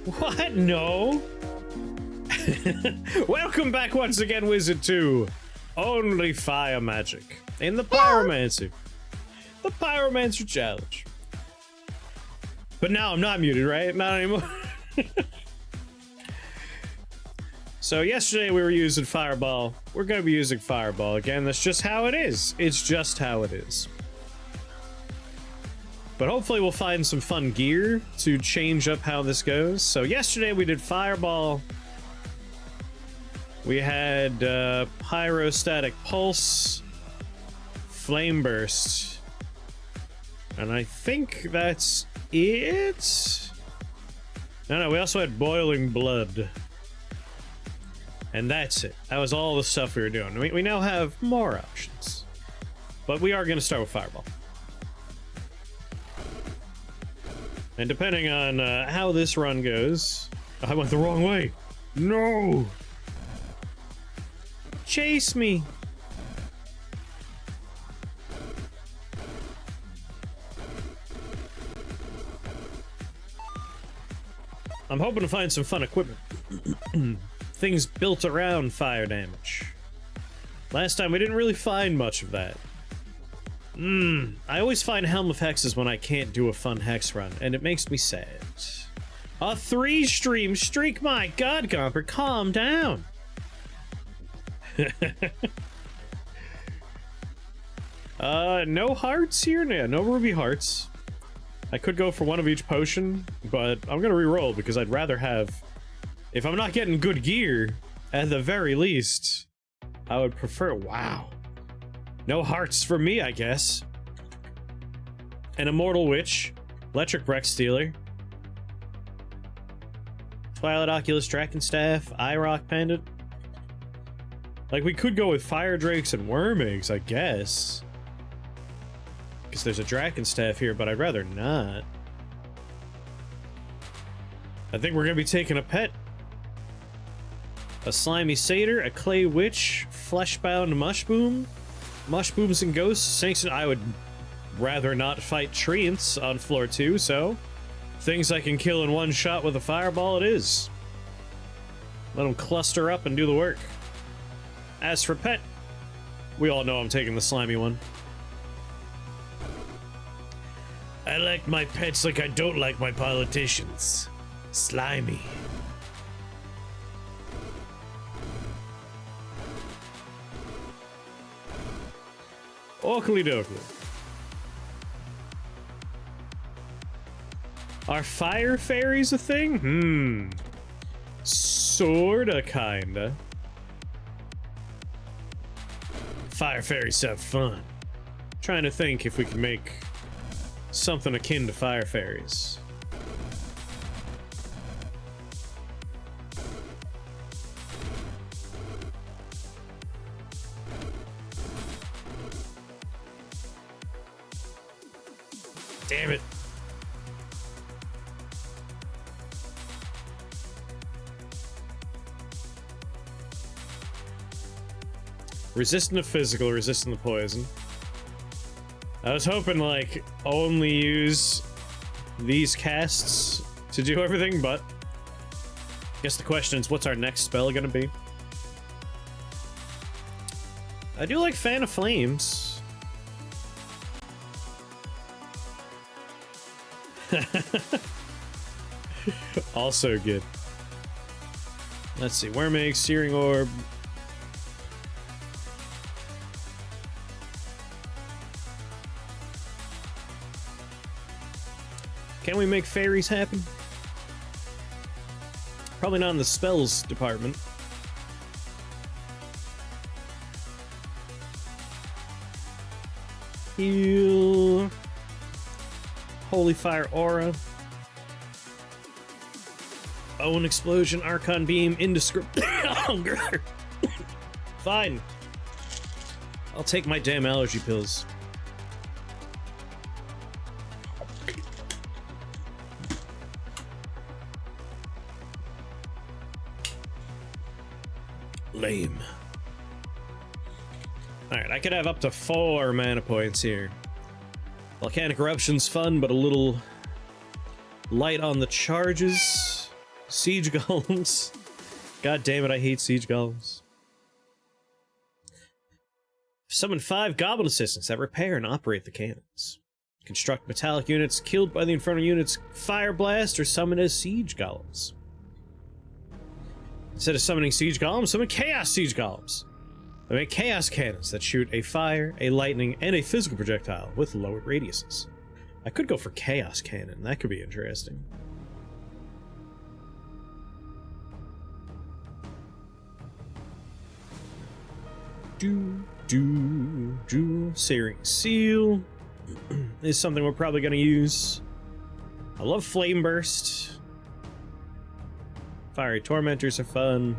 What? No. Welcome back once again, Wizard, to Only Fire Magic in the Pyromancer. The Pyromancer challenge. But now I'm not muted, right? Not anymore. So yesterday we were using Fireball. We're gonna be using Fireball again. That's just how it is. It's just how it is. But hopefully we'll find some fun gear to change up how this goes. So yesterday we did Fireball. We had Pyrostatic Pulse, Flame Burst, and I think that's it? No, we also had Boiling Blood. And that's it. That was all the stuff we were doing. We now have more options. But we are going to start with Fireball. And depending on how this run goes... I went the wrong way! No! Chase me! I'm hoping to find some fun equipment. Things built around fire damage. Last time we didn't really find much of that. I always find Helm of Hexes when I can't do a fun hex run, and it makes me sad. A 3-stream streak, my god, Gomper, calm down! No hearts here? No ruby hearts. I could go for one of each potion, but I'm gonna re-roll because I'd rather have... If I'm not getting good gear, at the very least, I would prefer... Wow. No hearts for me, I guess. An Immortal Witch. Electric Breck Stealer. Twilight Oculus Drakenstaff. Rock Pendant. Like, we could go with Fire Drakes and Worm Eggs, I guess. Because there's a Drakenstaff here, but I'd rather not. I think we're gonna be taking a pet. A Slimy Satyr, a Clay Witch, Fleshbound Mushboom, Mushbooms and Ghosts, Snakes, and I would rather not fight Treants on floor 2, so things I can kill in one shot with a Fireball it is. Let them cluster up and do the work. As for pet, we all know I'm taking the slimy one. I like my pets like I don't like my politicians. Slimy. Oakley dokley. Are fire fairies a thing? Sorta, kinda. Fire fairies sound fun. Trying to think if we can make something akin to fire fairies. Damn it. Resistant to physical, resistant to poison. I was hoping, like, only use these casts to do everything, but I guess the question is, what's our next spell gonna be? I do like Fan of Flames. Also good. Let's see, Worm Egg, Searing Orb. Can we make fairies happen? Probably not in the spells department. Heal. Holy Fire Aura. Own Explosion, Archon Beam, Indescript. Fine. I'll take my damn allergy pills. Lame. Alright, I could have up to 4 mana points here. Volcanic Eruption's fun, but a little light on the charges. Siege golems. God damn it, I hate siege golems. Summon 5 goblin assistants that repair and operate the cannons. Construct metallic units killed by the infernal units, fire blast, or summon as siege golems. Instead of summoning siege golems, summon chaos siege golems. They make chaos cannons that shoot a fire, a lightning, and a physical projectile with lowered radiuses. I could go for chaos cannon. That could be interesting. Searing Seal is something we're probably going to use. I love Flame Burst. Fiery Tormentors are fun.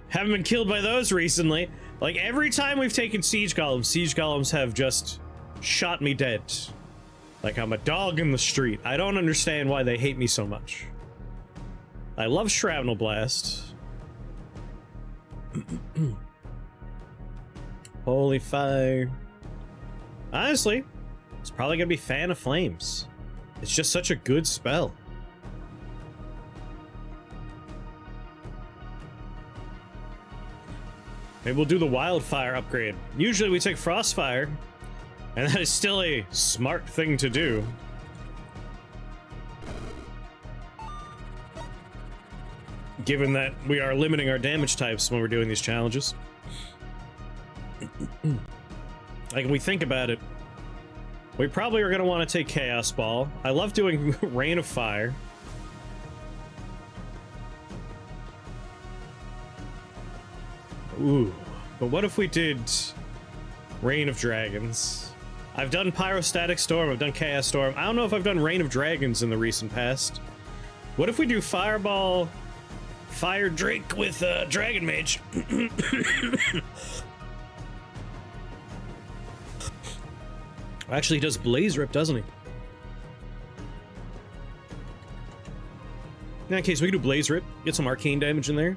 Haven't been killed by those recently. Like, every time we've taken Siege Golems have just shot me dead. Like I'm a dog in the street. I don't understand why they hate me so much. I love Shrapnel Blast. Holy fire. Honestly, it's probably gonna be Fan of Flames. It's just such a good spell. Maybe we'll do the Wildfire upgrade. Usually we take Frostfire, and that is still a smart thing to do. Given that we are limiting our damage types when we're doing these challenges. Like, when we think about it, we probably are going to want to take Chaos Ball. I love doing Rain of Fire. Ooh, but what if we did Rain of Dragons? I've done Pyrostatic Storm, I've done Chaos Storm. I don't know if I've done Rain of Dragons in the recent past. What if we do Fireball, Fire Drake with Dragon Mage? Actually, he does Blaze Rip, doesn't he? In that case, we can do Blaze Rip, get some arcane damage in there.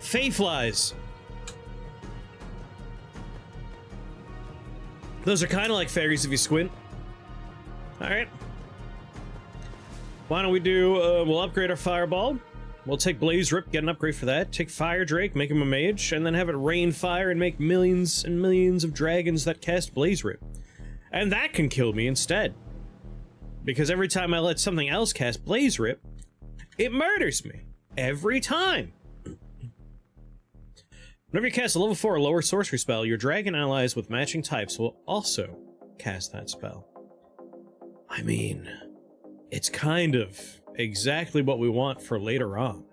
Fayflies! Those are kind of like fairies if you squint. Alright. Why don't we do, we'll upgrade our Fireball. We'll take Blaze Rip, get an upgrade for that. Take Fire Drake, make him a mage, and then have it rain fire and make millions and millions of dragons that cast Blaze Rip. And that can kill me instead. Because every time I let something else cast Blaze Rip, it murders me. Every time. Whenever you cast a level 4 or lower sorcery spell, your dragon allies with matching types will also cast that spell. I mean, it's kind of exactly what we want for later on.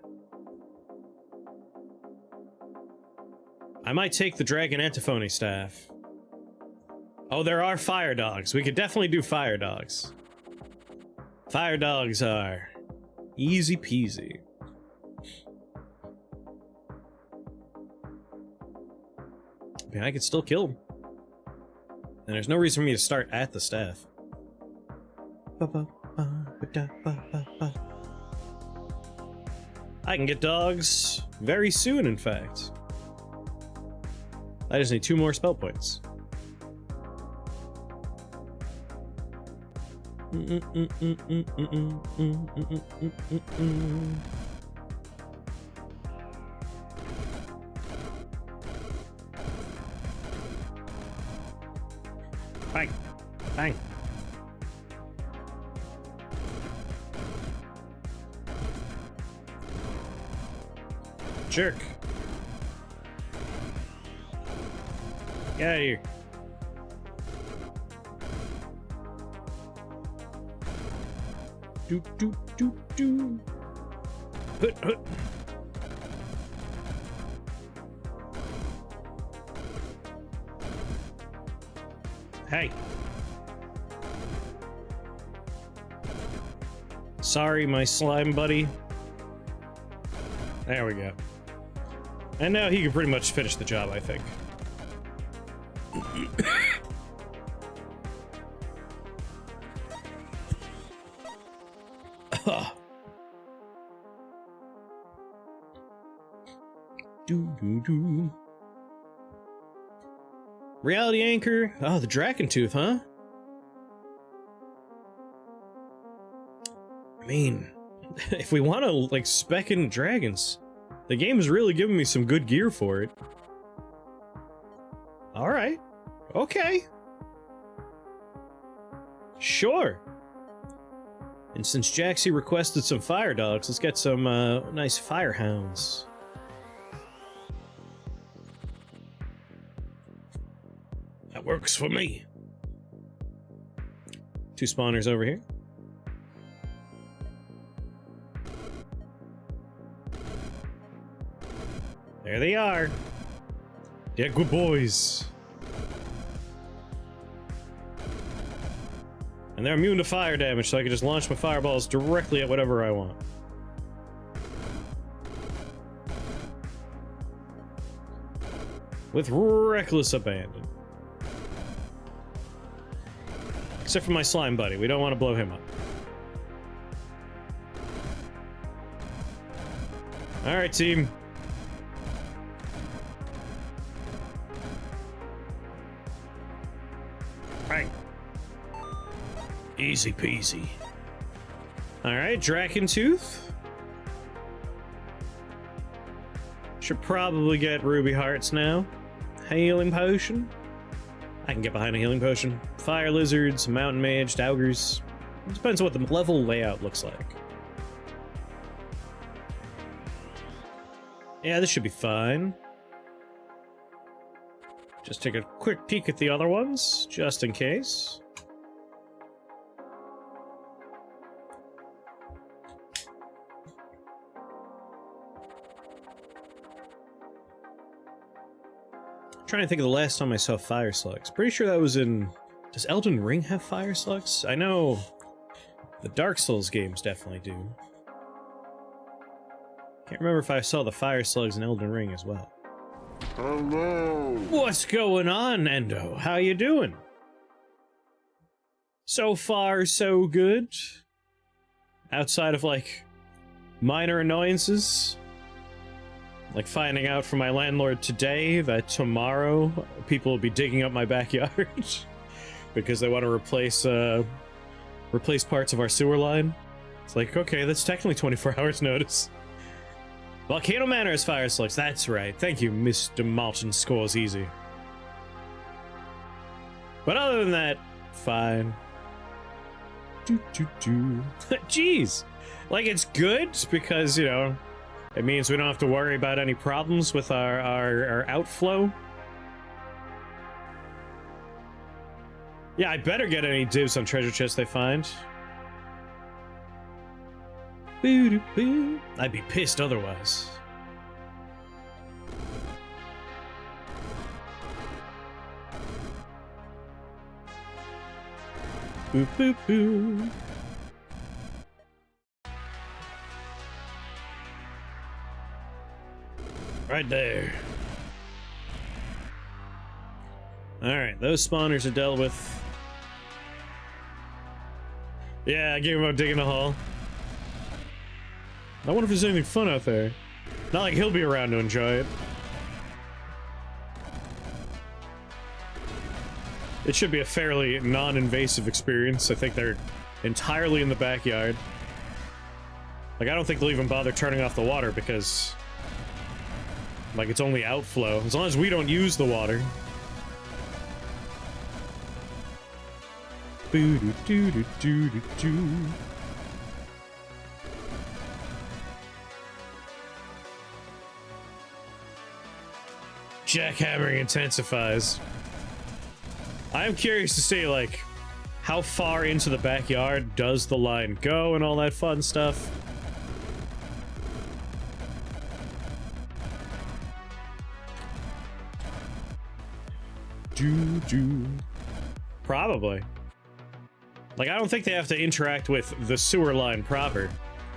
I might take the Dragon Antiphony Staff. Oh, there are Fire Dogs. We could definitely do Fire Dogs. Fire Dogs are easy peasy. I mean, I could still kill him. And there's no reason for me to start at the staff. I can get dogs very soon, in fact. I just need 2 more spell points. Bang! Bang! Jerk! Get out of here! Do do do do! Hut hut! Hey! Sorry, my slime buddy. There we go. And now he can pretty much finish the job, I think. Do do do. Reality Anchor. Oh, the Dragon Tooth, huh? I mean, if we want to, like, spec in dragons, the game is really giving me some good gear for it. Alright. Okay. Sure. And since Jaxie requested some fire dogs, let's get some nice fire hounds. That works for me. 2 spawners over here. There they are. Yeah, good boys. And they're immune to fire damage, so I can just launch my fireballs directly at whatever I want. With reckless abandon. Except for my slime buddy, we don't want to blow him up. Alright, team. Right. Easy peasy. Alright, Draken Tooth. Should probably get ruby hearts now. Healing potion. I can get behind a healing potion. Fire lizards, mountain mage, daugers. It depends on what the level layout looks like. Yeah, this should be fine. Just take a quick peek at the other ones, just in case. Trying to think of the last time I saw fire slugs. Pretty sure that was in... Does Elden Ring have fire slugs? I know the Dark Souls games definitely do. Can't remember if I saw the fire slugs in Elden Ring as well. Hello! What's going on, Endo? How you doing? So far, so good. Outside of, like, minor annoyances. Like finding out from my landlord today that tomorrow people will be digging up my backyard because they want to replace parts of our sewer line. It's like, okay, that's technically 24 hours notice. Volcano Manor has fire slugs. That's right. Thank you, Mr. Malton Scores Easy. But other than that, fine. Jeez. Like, it's good because, you know, it means we don't have to worry about any problems with our outflow. Yeah, I better get any dibs on treasure chests they find. I'd be pissed otherwise. Boop, boop, boop. Right there. Alright, those spawners are dealt with. Yeah, I gave him a dig in the hole. I wonder if there's anything fun out there. Not like he'll be around to enjoy it. It should be a fairly non-invasive experience. I think they're entirely in the backyard. Like, I don't think they'll even bother turning off the water because, like, it's only outflow. As long as we don't use the water. Boo-doo-doo-doo-doo-doo-doo. Jackhammering intensifies. I am curious to see, like, how far into the backyard does the line go and all that fun stuff. Probably. Like, I don't think they have to interact with the sewer line proper.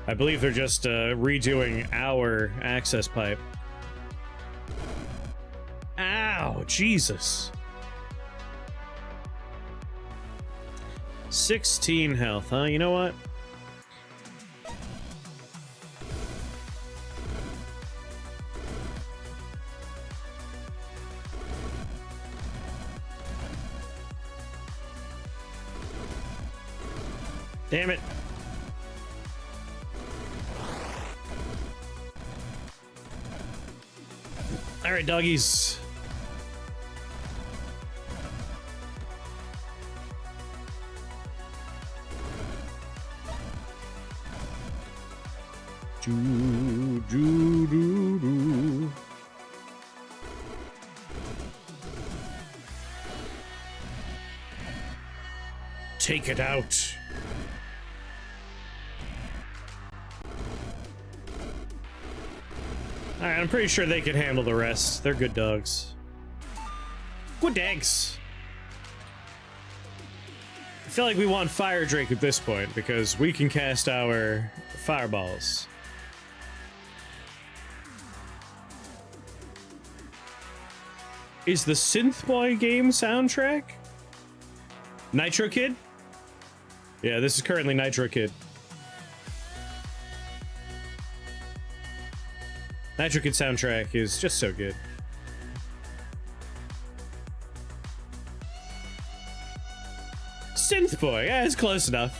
I believe they're just redoing our access pipe. Ow, Jesus. 16 health, huh? You know what? Damn it. All right, doggies. Do, do, do, do. Take it out. Alright, I'm pretty sure they can handle the rest. They're good dogs. Good dogs. I feel like we want Fire Drake at this point because we can cast our fireballs. Is the Synth Boy game soundtrack Nitro Kid? Yeah, this is currently Nitro Kid. Nitro Kid soundtrack is just so good. Synth Boy, yeah, it's close enough.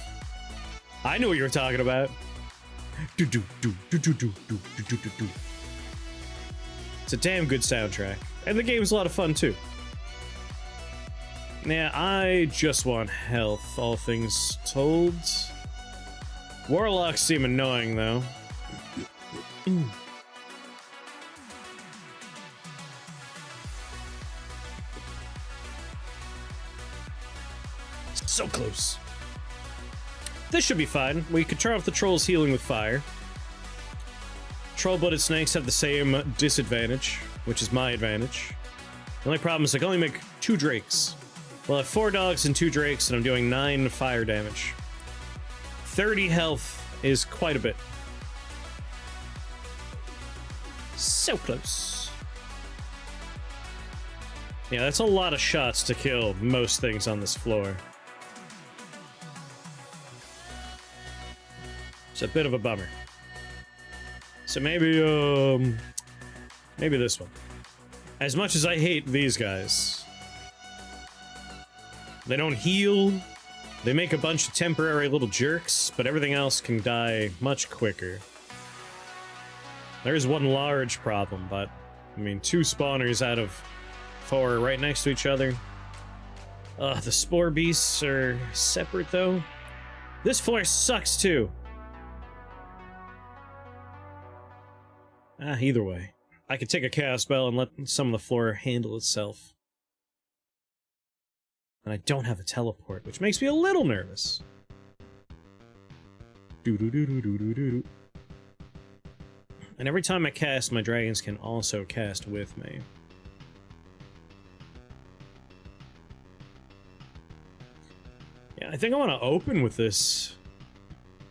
I knew what you were talking about. Do do do do do do do do do do. It's a damn good soundtrack, and the game's a lot of fun too. Yeah, I just want health, all things told. Warlocks seem annoying, though. So close. This should be fine. We could turn off the trolls healing with fire. Troll-blooded snakes have the same disadvantage, which is my advantage. The only problem is I can only make 2 drakes. Well, I have 4 dogs and 2 drakes, and I'm doing 9 fire damage. 30 health is quite a bit. So close. Yeah, that's a lot of shots to kill most things on this floor. It's a bit of a bummer. So maybe this one. As much as I hate these guys, they don't heal, they make a bunch of temporary little jerks, but everything else can die much quicker. There is one large problem, but, I mean, 2 spawners out of 4 are right next to each other. The spore beasts are separate, though. This floor sucks, too. Either way. I could take a chaos spell and let some of the floor handle itself. And I don't have a teleport, which makes me a little nervous. Do-do-do-do-do-do-do. And every time I cast, my dragons can also cast with me. Yeah, I think I want to open with this.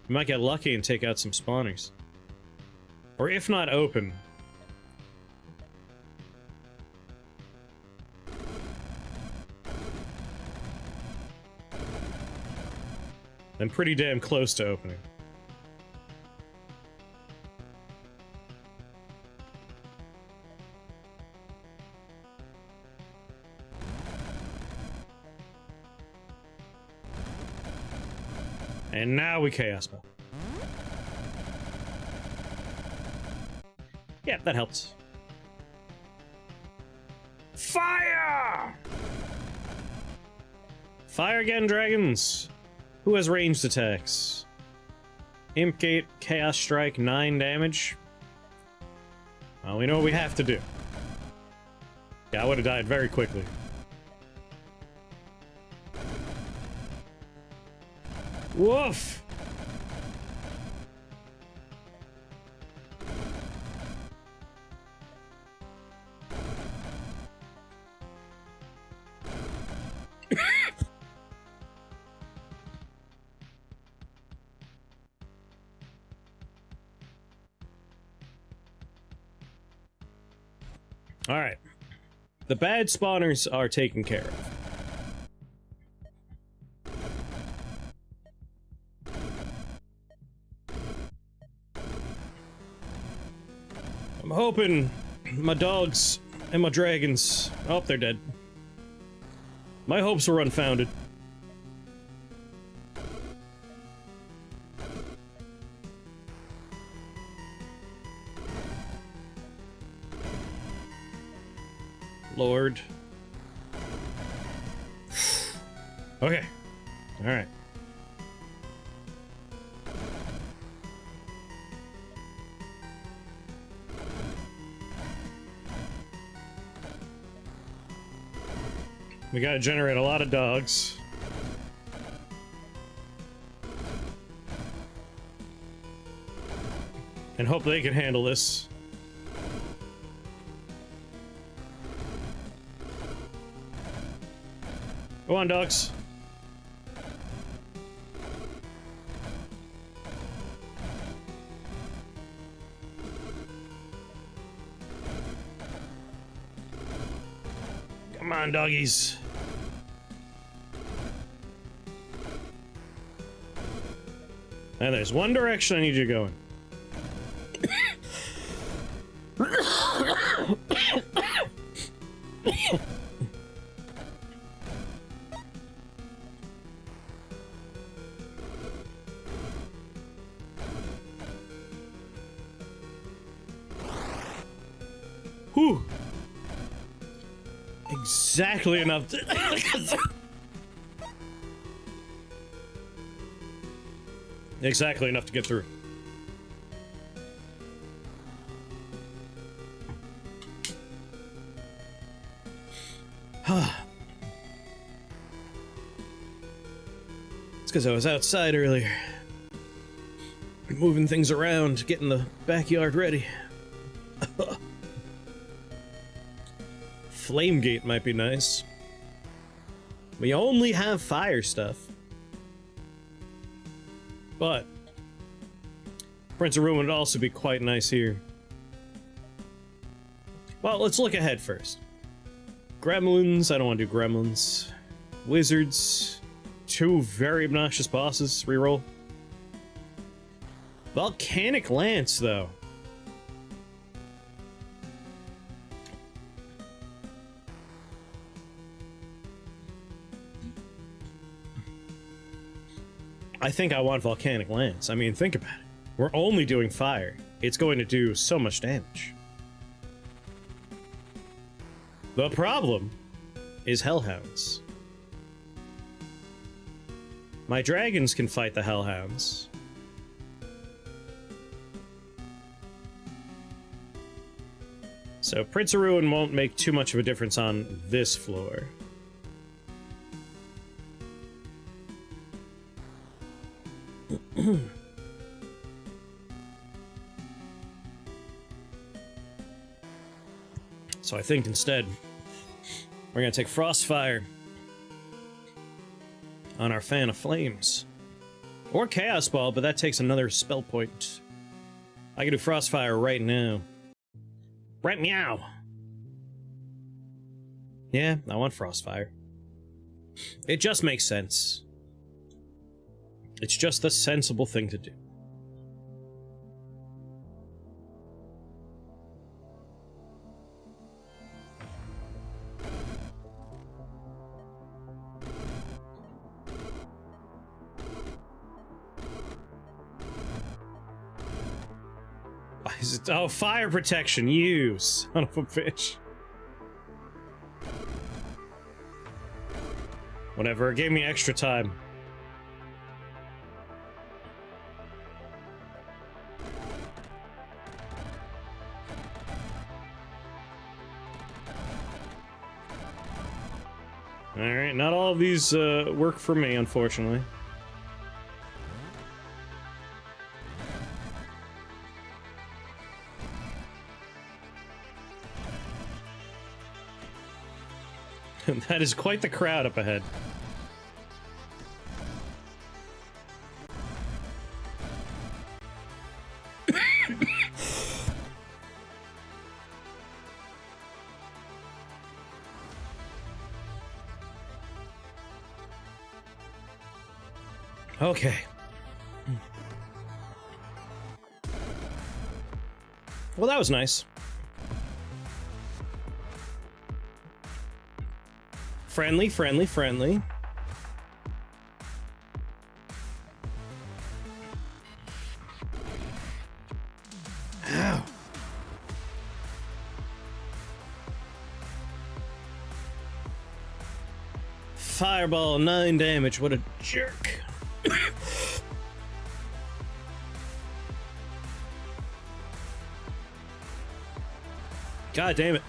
We might get lucky and take out some spawners. Or if not open... then pretty damn close to opening. And now we chaos spell. Yeah, that helps. Fire! Fire again, dragons! Who has ranged attacks? Imp Gate, Chaos Strike, 9 damage. Well, we know what we have to do. Yeah, I would have died very quickly. Woof! Alright. The bad spawners are taken care of. I'm hoping my dogs and my dragons... oh, they're dead. My hopes were unfounded. Okay. All right. We gotta generate a lot of dogs. And hope they can handle this. Go on, dogs. Come on, doggies. And there's one direction I need you going. Whew. Exactly enough to exactly enough to get through. It's because I was outside earlier. Moving things around, getting the backyard ready. Flamegate might be nice. We only have fire stuff. But Prince of Ruin would also be quite nice here. Well, let's look ahead first. Gremlins, I don't want to do gremlins. Wizards, 2 very obnoxious bosses, reroll. Volcanic Lance, though. I think I want Volcanic Lance. I mean, think about it. We're only doing fire. It's going to do so much damage. The problem is Hellhounds. My dragons can fight the Hellhounds. So Prince of Ruin won't make too much of a difference on this floor. So I think instead, we're gonna take Frostfire on our Fan of Flames. Or Chaos Ball, but that takes another spell point. I can do Frostfire right now. Right meow! Yeah, I want Frostfire. It just makes sense. It's just the sensible thing to do. Why is it? Oh, fire protection, you son of a bitch. Whatever, it gave me extra time. Alright, not all of these work for me, unfortunately. That is quite the crowd up ahead. Okay. Well, that was nice. Friendly, friendly, friendly. Ow. Fireball, 9 damage. What a jerk. God damn it.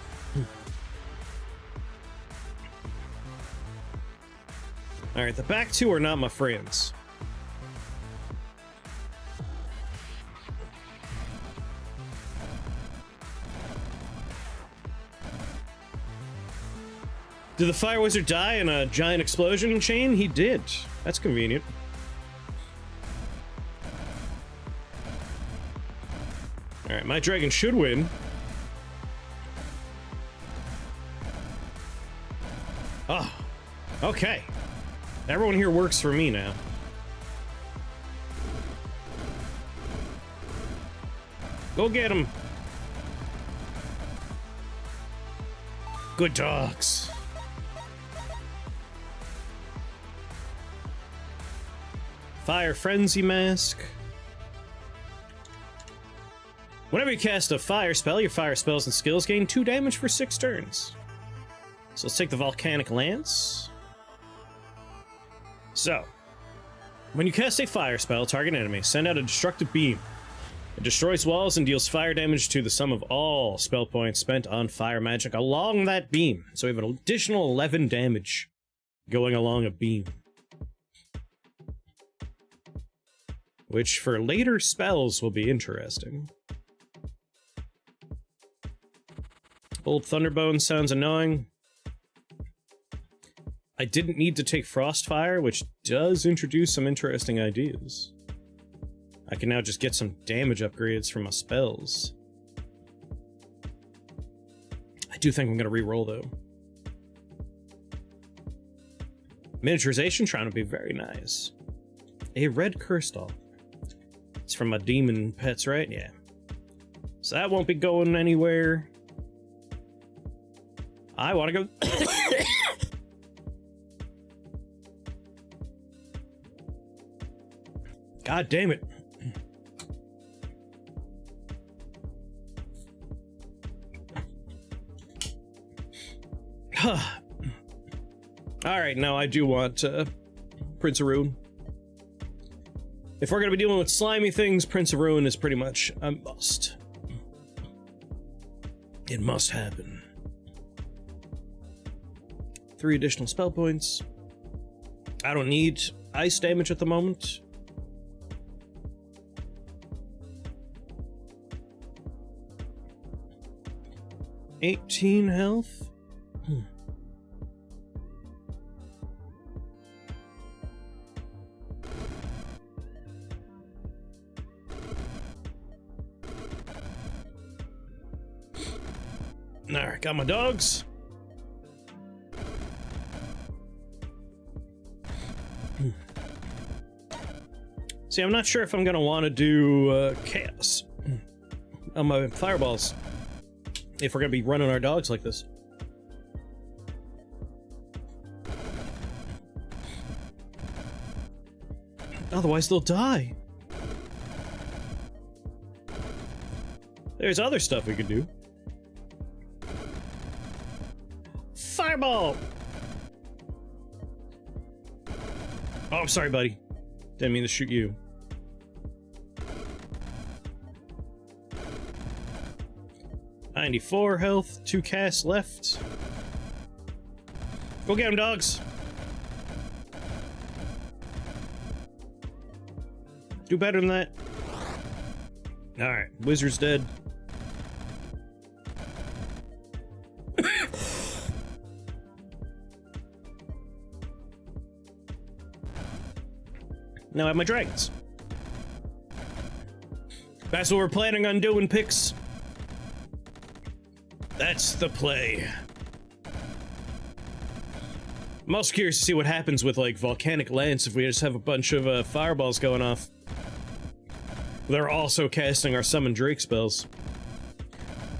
Alright, the back two are not my friends. Did the Fire Wizard die in a giant explosion chain? He did. That's convenient. Alright, my dragon should win. Oh, okay. Everyone here works for me now. Go get him. Good dogs. Fire Frenzy Mask. Whenever you cast a fire spell, your fire spells and skills gain 2 damage for 6 turns. So let's take the Volcanic Lance. So, when you cast a fire spell, target enemy, send out a destructive beam. It destroys walls and deals fire damage to the sum of all spell points spent on fire magic along that beam. So we have an additional 11 damage going along a beam. Which, for later spells, will be interesting. Old Thunderbone sounds annoying. I didn't need to take Frostfire, which does introduce some interesting ideas. I can now just get some damage upgrades from my spells. I do think I'm gonna re-roll, though. Miniaturization trying to be very nice. A red curse doll. It's from my demon pets, right? Yeah. So that won't be going anywhere. I want to go... God damn it. Alright, now I do want Prince of Ruin. If we're gonna be dealing with slimy things, Prince of Ruin is pretty much a must. It must happen. 3 additional spell points. I don't need ice damage at the moment. $18 health. Alright, got my dogs. See, I'm not sure if I'm gonna want to do chaos on my fireballs if we're gonna be running our dogs like this. Otherwise, they'll die. There's other stuff we could do. Fireball! Oh, I'm sorry, buddy. Didn't mean to shoot you. $94 health, 2 casts left. Go get him, dogs. Do better than that. Alright, wizard's dead. Now I have my dragons. That's what we're planning on doing, Pix. That's the play. I'm also curious to see what happens with, like, Volcanic Lance if we just have a bunch of fireballs going off. They're also casting our Summon Drake spells.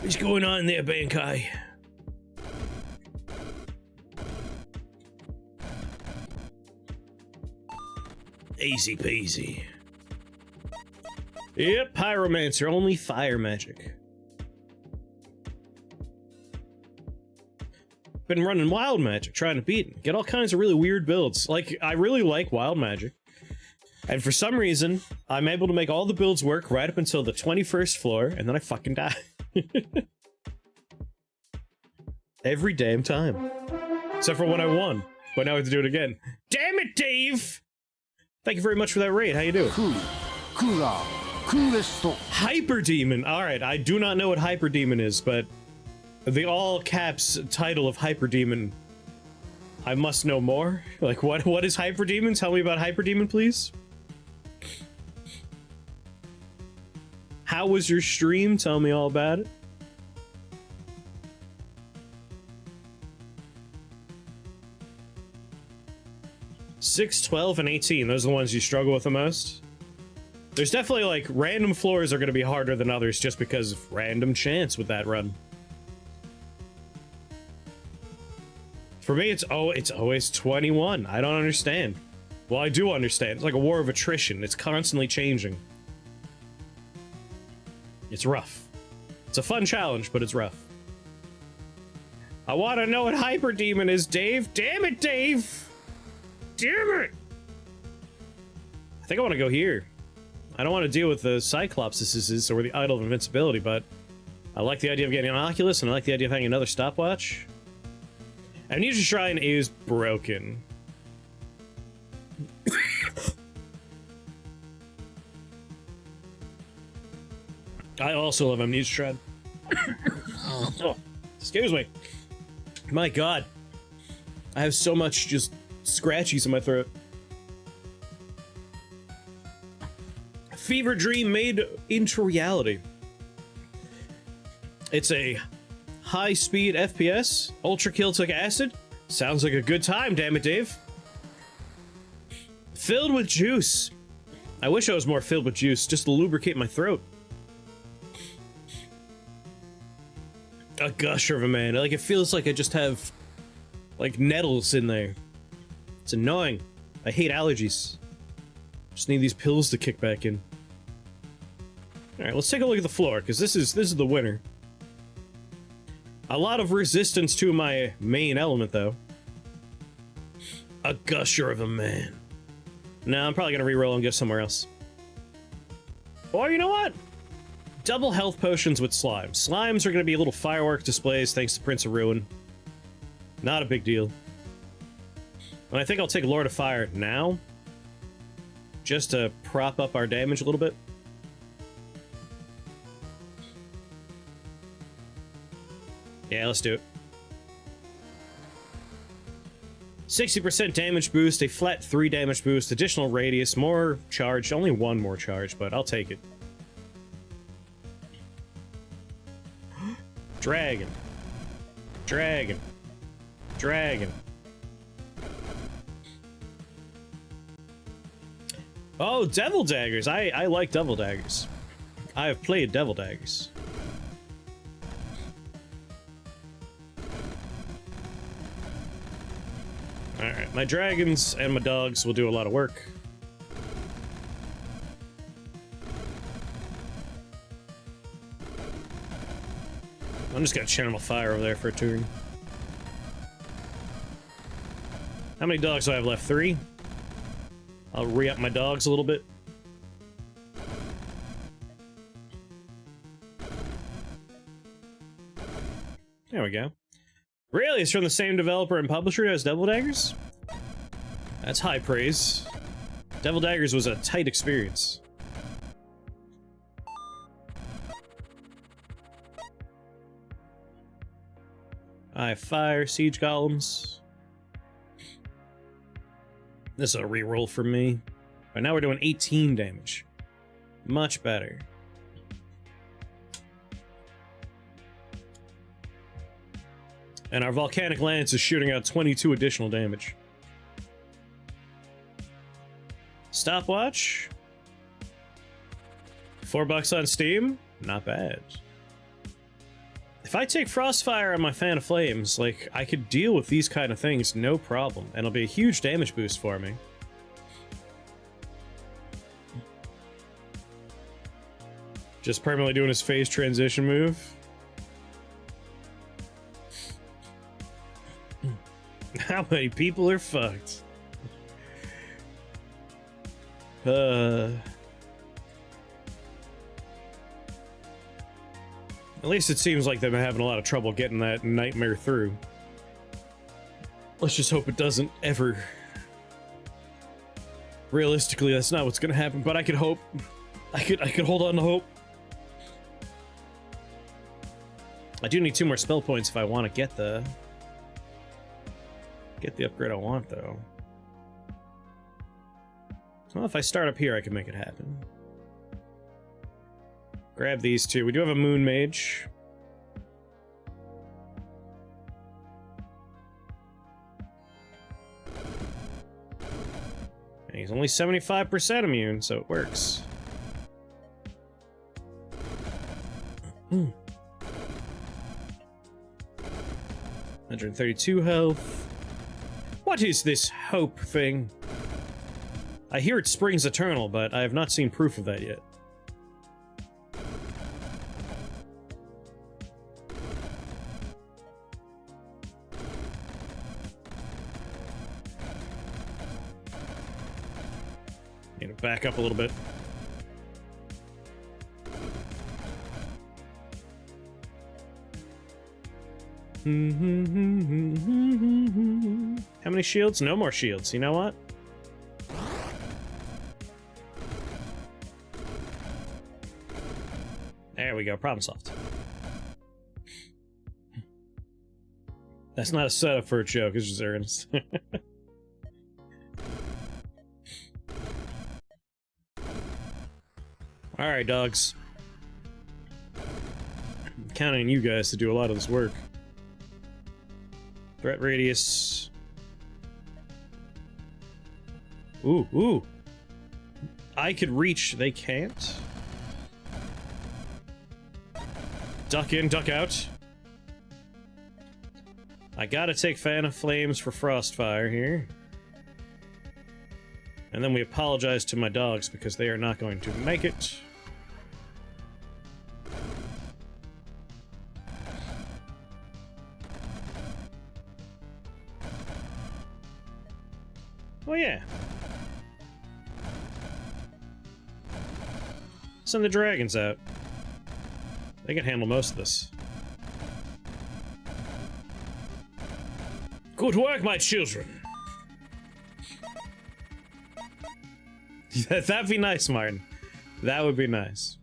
What's going on there, Bankai? Easy peasy. Yep, Pyromancer, only fire magic. been running wild magic, trying to beat him. Get all kinds of really weird builds. Like, I really like wild magic. And for some reason, I'm able to make all the builds work right up until the 21st floor, and then I fucking die. Every damn time. Except for when I won. But now I have to do it again. Damn it, Dave! Thank you very much for that raid. How you doing? Hyper Demon. Alright, I do not know what Hyper Demon is, but the all caps title of Hyper Demon, I must know more. Like, what is Hyper Demon? Tell me about Hyper Demon, please. How was your stream? Tell me all about it. Six, 12, and 18. Those are the ones you struggle with the most. There's definitely, like, random floors are going to be harder than others just because of random chance with that run. For me, it's always 21. I don't understand. Well, I do understand. It's like a war of attrition. It's constantly changing. It's rough. It's a fun challenge, but it's rough. I want to know what Hyper Demon is, Dave. Damn it, Dave! Damn it! I think I want to go here. I don't want to deal with the Cyclopses or the Idol of Invincibility, but I like the idea of getting an Oculus, and I like the idea of having another stopwatch. Amnesia Shrine is broken. I also love Amnesia Shrine. Oh, excuse me. My god. I have so much just scratchies in my throat. Fever Dream made into reality. It's a high-speed FPS. Ultra Kill took acid. Sounds like a good time, damn it, Dave. Filled with juice. I wish I was more filled with juice, just to lubricate my throat. A gusher of a man. Like, it feels like I just have, like, nettles in there. It's annoying. I hate allergies. Just need these pills to kick back in. Alright, let's take a look at the floor, because this is the winner. A lot of resistance to my main element, though. A gusher of a man. No, I'm probably gonna reroll and go somewhere else. Or you know what? Double health potions with slimes. Slimes are gonna be little firework displays thanks to Prince of Ruin. Not a big deal. And I think I'll take Lord of Fire now. Just to prop up our damage a little bit. Yeah, let's do it. 60% damage boost, a flat 3 damage boost, additional radius, more charge, only 1 more charge, but I'll take it. Dragon. Dragon. Dragon. Oh, Devil Daggers. I like Devil Daggers. I have played Devil Daggers. Alright, my dragons and my dogs will do a lot of work. I'm just gonna channel fire over there for a turn. How many dogs do I have left? 3? I'll re-up my dogs a little bit. There we go. Really? It's from the same developer and publisher as Devil Daggers? That's high praise. Devil Daggers was a tight experience. I have fire, siege golems. This is a reroll for me. Right now we're doing 18 damage. Much better. And our volcanic lance is shooting out 22 additional damage. Stopwatch. $4 on Steam. Not bad. If I take Frostfire on my Fan of Flames, like, I could deal with these kind of things no problem, and it'll be a huge damage boost for me. Just permanently doing his phase transition move. How many people are fucked? At least it seems like they've been having a lot of trouble getting that nightmare through. Let's just hope it doesn't ever. Realistically, that's not what's gonna happen, but I could hope. I could hold on to hope. I do need 2 more spell points if I want to get the upgrade I want, though. Well, if I start up here, I can make it happen. Grab these 2. We do have a Moon Mage. And he's only 75% immune, so it works. 132 health. What is this hope thing? I hear it springs eternal, but I have not seen proof of that yet. Need to back up a little bit. How many shields? No more shields. You know what? There we go. Problem solved. That's not a setup for a joke. It's just earnest. Alright, dogs. I'm counting on you guys to do a lot of this work. Threat radius. Ooh, ooh. I could reach, they can't. Duck in, duck out. I gotta take Fan of Flames for Frostfire here. And then we apologize to my dogs because they are not going to make it. Oh yeah. Send the dragons out. They can handle most of this. Good work, my children. That'd be nice, Martin. That would be nice.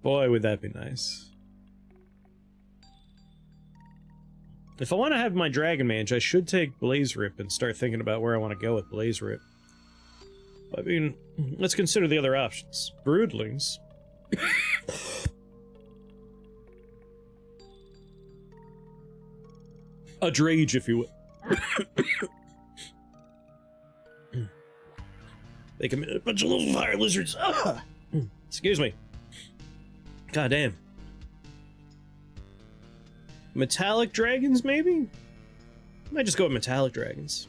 Boy, would that be nice. If I want to have my Dragon Mage, I should take Blaze Rip and start thinking about where I want to go with Blaze Rip. I mean, let's consider the other options. Broodlings. A Drage, if you will. They commit a bunch of little fire lizards. Excuse me. God damn. Metallic dragons, maybe? I might just go with metallic dragons.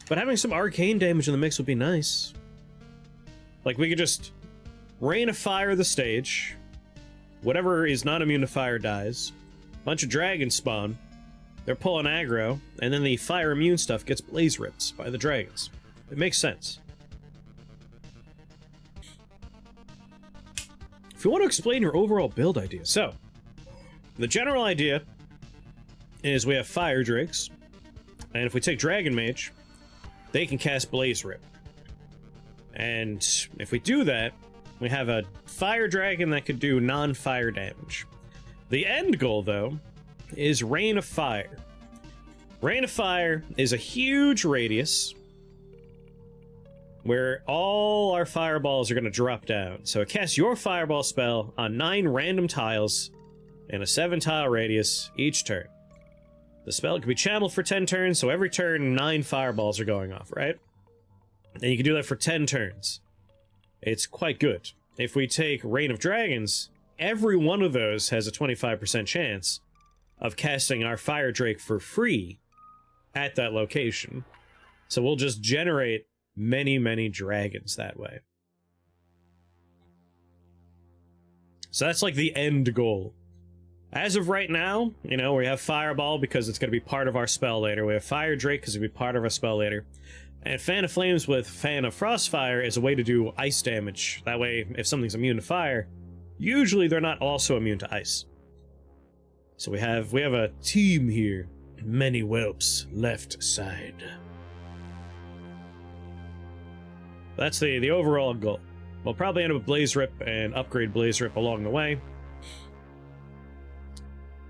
But having some arcane damage in the mix would be nice. Like, we could just Rain of Fire the stage. Whatever is not immune to fire dies. Bunch of dragons spawn. They're pulling aggro, and then the fire immune stuff gets blaze ripped by the dragons. It makes sense. If you want to explain your overall build idea. So, the general idea is we have fire drakes, and if we take Dragon Mage, they can cast Blaze Rip. And if we do that, we have a fire dragon that could do non-fire damage. The end goal, though, is Rain of Fire. Rain of Fire is a huge radius where all our fireballs are going to drop down. So it casts your fireball spell on 9 random tiles in a 7-tile radius each turn. The spell can be channeled for 10 turns, so every turn 9 fireballs are going off, right? And you can do that for 10 turns. It's quite good. If we take Reign of Dragons, every one of those has a 25% chance of casting our Fire Drake for free at that location. So we'll just generate many, many dragons that way. So that's like the end goal. As of right now, you know, we have Fireball because it's going to be part of our spell later. We have Fire Drake because it'll be part of our spell later. And Fan of Flames with Fan of Frostfire is a way to do ice damage. That way, if something's immune to fire, usually they're not also immune to ice. So we have a team here. Many whelps left side. That's the overall goal. We'll probably end up with Blaze Rip and upgrade Blaze Rip along the way.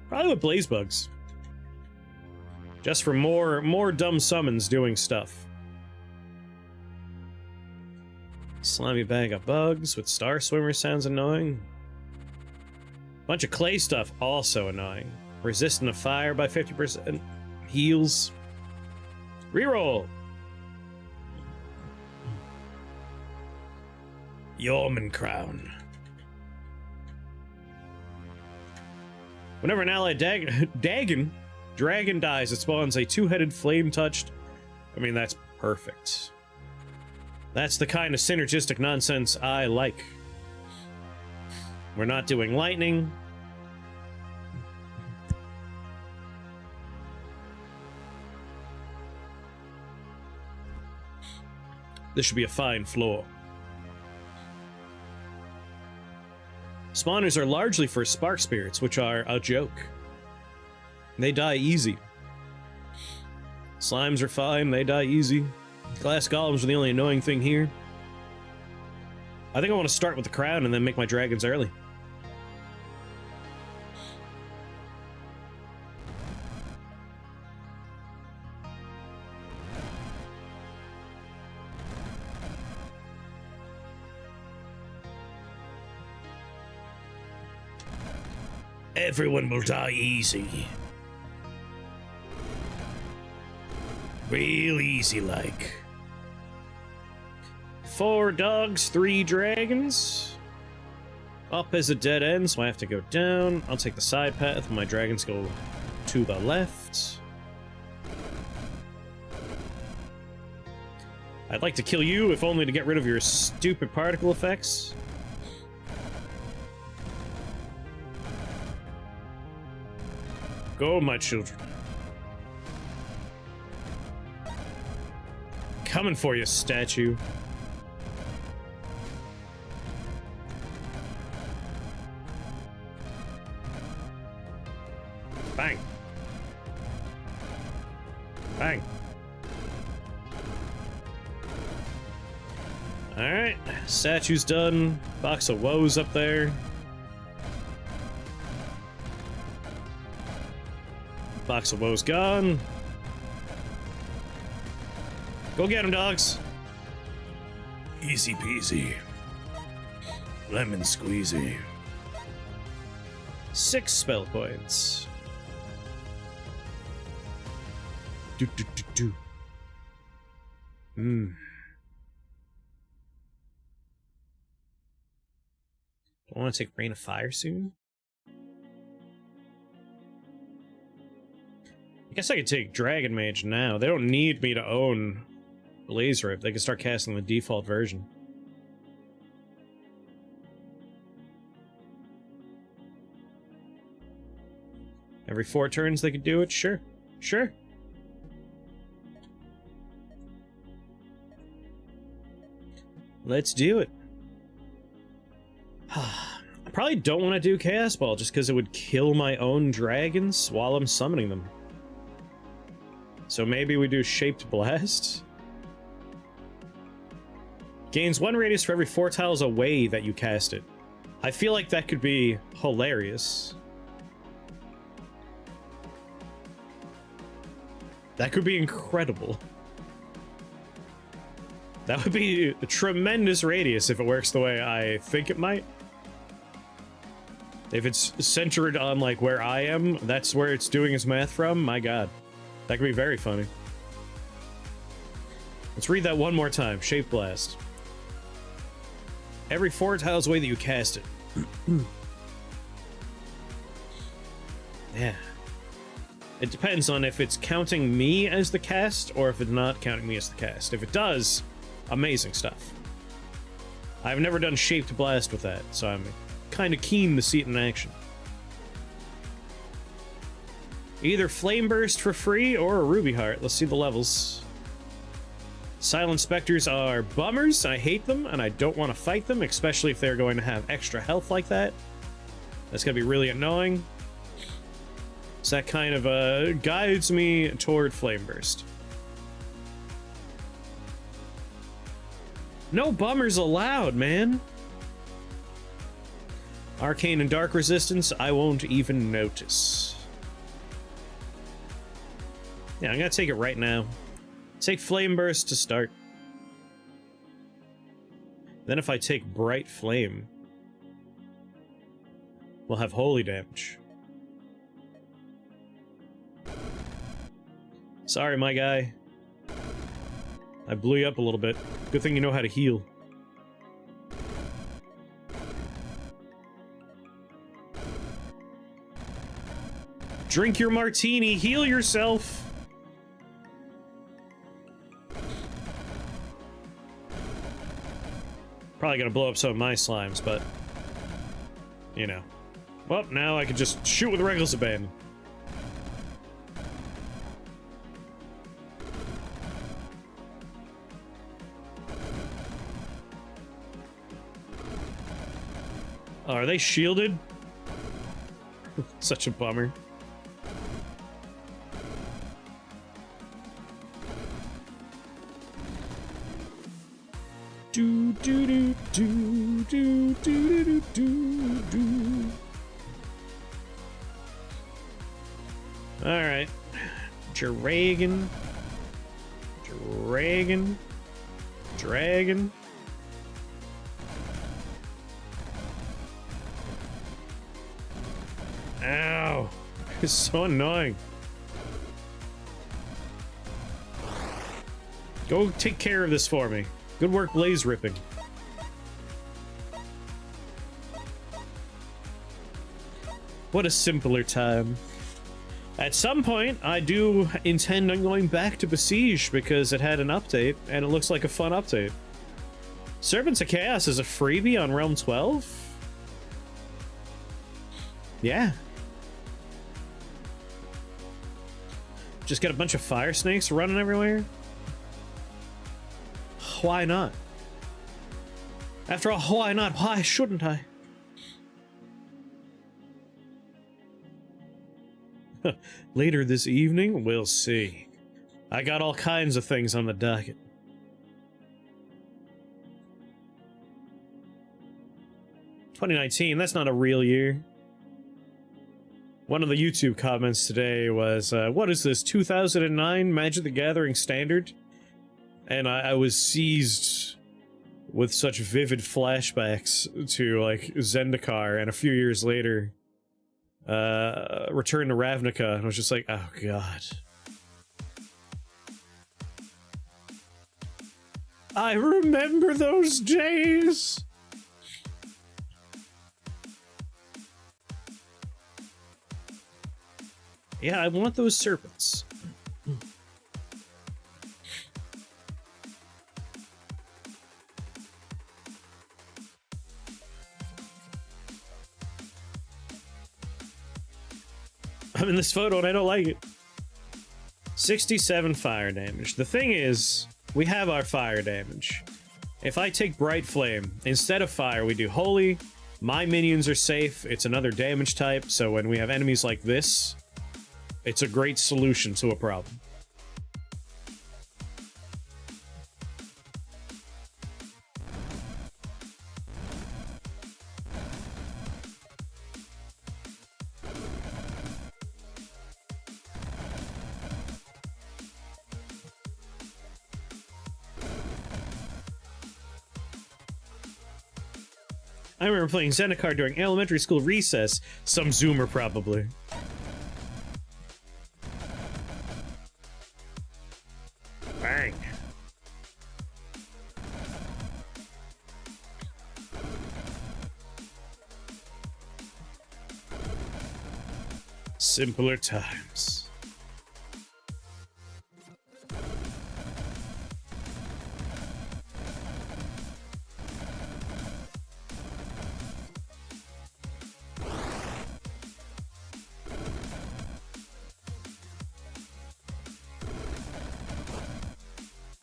Probably with Blaze Bugs. Just for more dumb summons doing stuff. Slimy bag of bugs with Star Swimmer sounds annoying. Bunch of clay stuff, also annoying. Resistant to fire by 50%. Heals. Reroll. Yeoman Crown. Whenever an allied dragon dies, it spawns a two-headed flame-touched. I mean, that's perfect. That's the kind of synergistic nonsense I like. We're not doing lightning. This should be a fine floor. Spawners are largely for spark spirits, which are a joke. They die easy. Slimes are fine, they die easy. Glass golems are the only annoying thing here. I think I want to start with the crown and then make my dragons early. Everyone will die easy. Real easy like. 4 dogs, 3 dragons. Up is a dead end, so I have to go down. I'll take the side path. My dragons go to the left. I'd like to kill you, if only to get rid of your stupid particle effects. Go, my children. Coming for you, statue. Bang. Bang. Alright, statue's done. Box of woes up there. Box of woes gone. Go get him, dogs. Easy peasy. Lemon squeezy. 6 spell points. Do do do do. I want to take Rain of Fire soon. I guess I could take Dragon Mage now. They don't need me to own Blaze Rip. They can start casting the default version. Every 4 turns they could do it? Sure. Sure. Let's do it. I probably don't want to do Chaos Ball just because it would kill my own dragons while I'm summoning them. So maybe we do Shaped Blast. Gains 1 radius for every 4 tiles away that you cast it. I feel like that could be hilarious. That could be incredible. That would be a tremendous radius if it works the way I think it might. If it's centered on, like, where I am, that's where it's doing its math from, my god. That could be very funny. Let's read that one more time. Shape Blast. Every 4 tiles away that you cast it. Yeah. It depends on if it's counting me as the cast or if it's not counting me as the cast. If it does, amazing stuff. I've never done Shaped Blast with that, so I'm kind of keen to see it in action. Either Flame Burst for free or a Ruby Heart. Let's see the levels. Silent Spectres are bummers. I hate them, and I don't want to fight them, especially if they're going to have extra health like that. That's going to be really annoying. So that kind of guides me toward Flame Burst. No bummers allowed, man. Arcane and Dark Resistance, I won't even notice. Yeah, I'm gonna take it right now. Take Flame Burst to start. Then if I take Bright Flame, we'll have holy damage. Sorry, my guy. I blew you up a little bit. Good thing you know how to heal. Drink your martini, heal yourself. Probably gonna blow up some of my slimes, but you know. Well, now I can just shoot with Reckless Abandon. Oh, are they shielded? Such a bummer. Do do do do do do do do. All right, Dragon. Ow! It's so annoying. Go take care of this for me. Good work, Blaze Ripping. What a simpler time. At some point, I do intend on going back to Besiege because it had an update, and it looks like a fun update. Servants of Chaos is a freebie on Realm 12? Yeah. Just get a bunch of fire snakes running everywhere? Why not? After all, why not? Why shouldn't I? Later this evening, we'll see. I got all kinds of things on the docket. "2019, that's not a real year." One of the YouTube comments today was, what is this, 2009 Magic the Gathering standard? And I was seized with such vivid flashbacks to, like, Zendikar, and a few years later, Return to Ravnica, and I was just like, oh god. I remember those days! Yeah, I want those serpents. I'm in this photo and I don't like it. 67 fire damage. The thing is, we have our fire damage. If I take Bright Flame, instead of fire, we do Holy. My minions are safe. It's another damage type, so when we have enemies like this, it's a great solution to a problem. I remember playing Zendikar during elementary school recess. Some Zoomer, probably. Bang. Simpler times.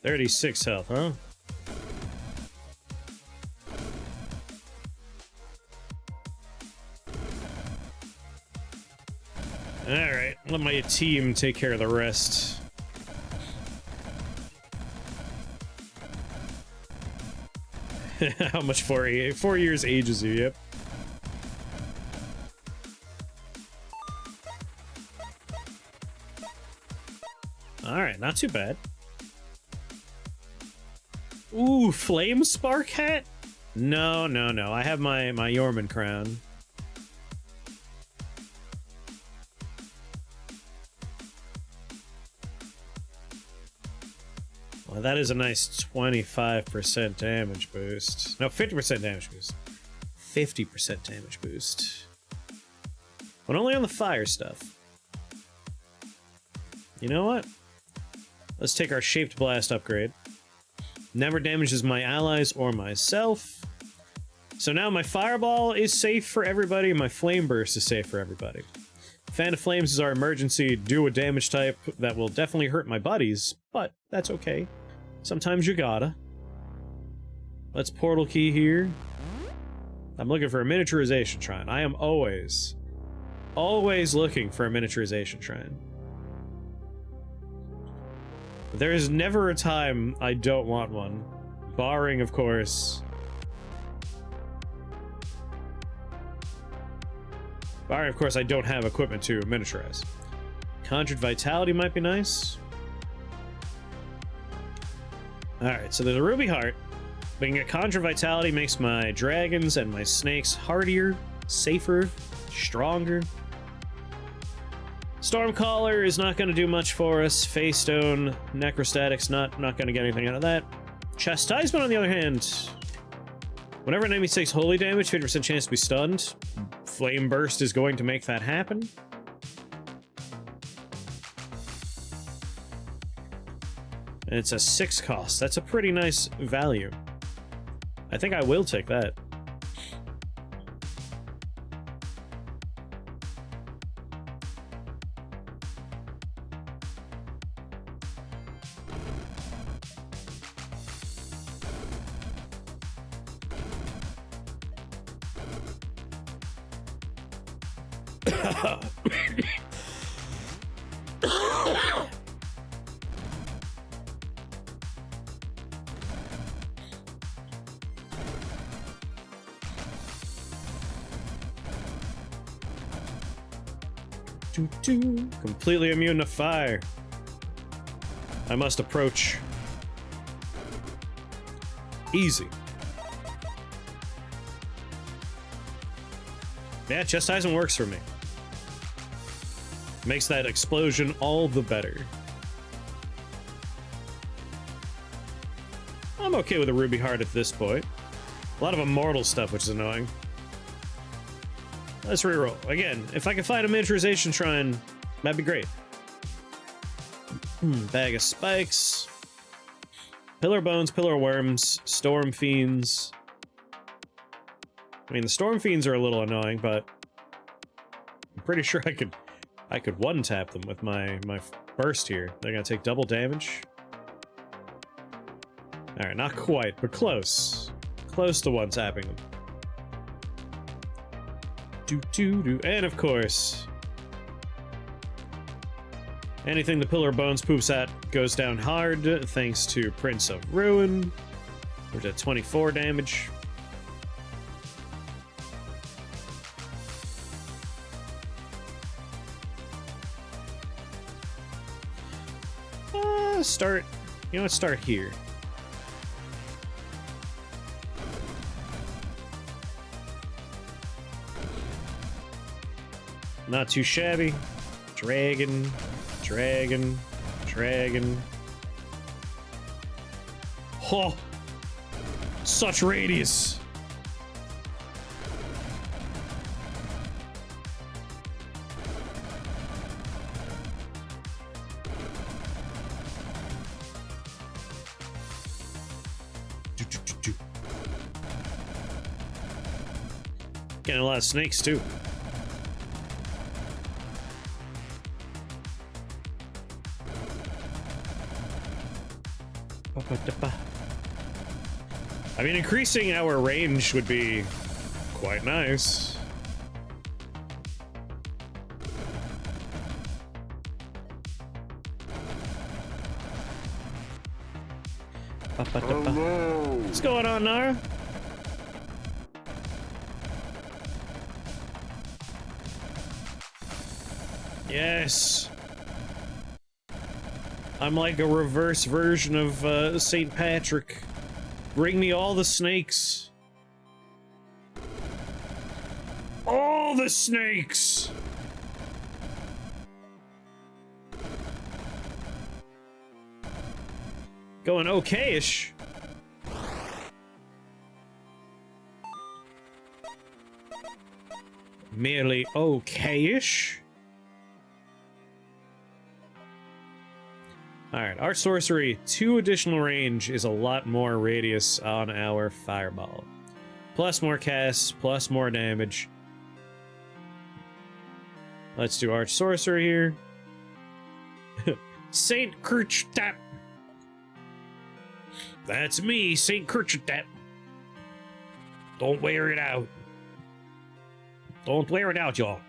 36 health, huh? Alright, let my team take care of the rest. How much 4 years ages you, yep. Alright, not too bad. Ooh, flame spark hat? No, no, no. I have my Yorman crown. Well, that is a nice 25% damage boost. No, 50% damage boost. 50% damage boost. But only on the fire stuff. You know what? Let's take our Shaped Blast upgrade. Never damages my allies or myself. So now my Fireball is safe for everybody, and my Flame Burst is safe for everybody. Fan of Flames is our emergency do a damage type that will definitely hurt my buddies, but that's okay. Sometimes you gotta. Let's portal key here. I'm looking for a miniaturization shrine. I am always looking for a miniaturization shrine. There is never a time I don't want one. Barring, of course... I don't have equipment to miniaturize. Conjured Vitality might be nice. Alright, so there's a Ruby Heart. Being a Conjured Vitality makes my dragons and my snakes hardier, safer, stronger. Stormcaller is not going to do much for us. Faystone, Necrostatic's not going to get anything out of that. Chastisement, on the other hand, whenever an enemy takes holy damage, 50% chance to be stunned. Flame Burst is going to make that happen. And it's a 6 cost. That's a pretty nice value. I think I will take that. Completely immune to fire. I must approach. Easy. Yeah, chastisement works for me. Makes that explosion all the better. I'm okay with a Ruby Heart at this point. A lot of immortal stuff, which is annoying. Let's reroll. Again, if I can find a miniaturization shrine, that'd be great. Bag of spikes. Pillar bones, pillar worms, storm fiends. I mean, the storm fiends are a little annoying, but I'm pretty sure I could one-tap them with my burst here. They're gonna take double damage. Alright, not quite, but close. Close to one-tapping them. And of course, anything the Pillar of Bones poops at goes down hard, thanks to Prince of Ruin. We're at 24 damage. Start, you know what, start here. Not too shabby. Dragon, dragon, dragon. Oh, such radius. Getting a lot of snakes too. I mean, increasing our range would be quite nice. Hello. What's going on, Nara? Yes. I'm like a reverse version of St. Patrick. Bring me all the snakes. All the snakes! Going okay-ish. Merely okay-ish? Alright, our sorcery, 2 additional range is a lot more radius on our fireball. Plus more casts, plus more damage. Let's do Arch Sorcery here. Saint Kirchtap. That's me, Saint Kirchtap. Don't wear it out. Don't wear it out, y'all.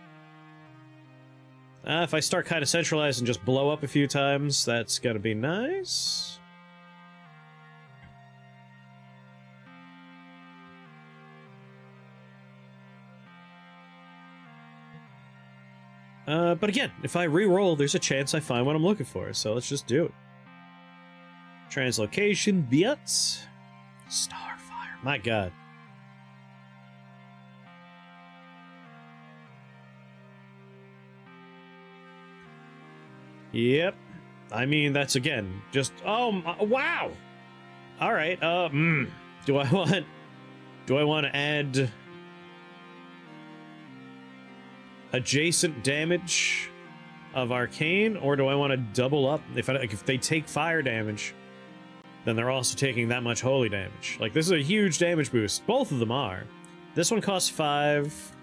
If I start kind of centralized and just blow up a few times, that's gonna be nice. But again, if I re-roll, there's a chance I find what I'm looking for, so let's just do it. Translocation, Biatz. Starfire, my god. Yep. I mean, that's again, just, oh, wow! Alright, do I want to add adjacent damage of Arcane, or do I want to double up? If they take fire damage, then they're also taking that much holy damage. Like, this is a huge damage boost. Both of them are. This one costs 5.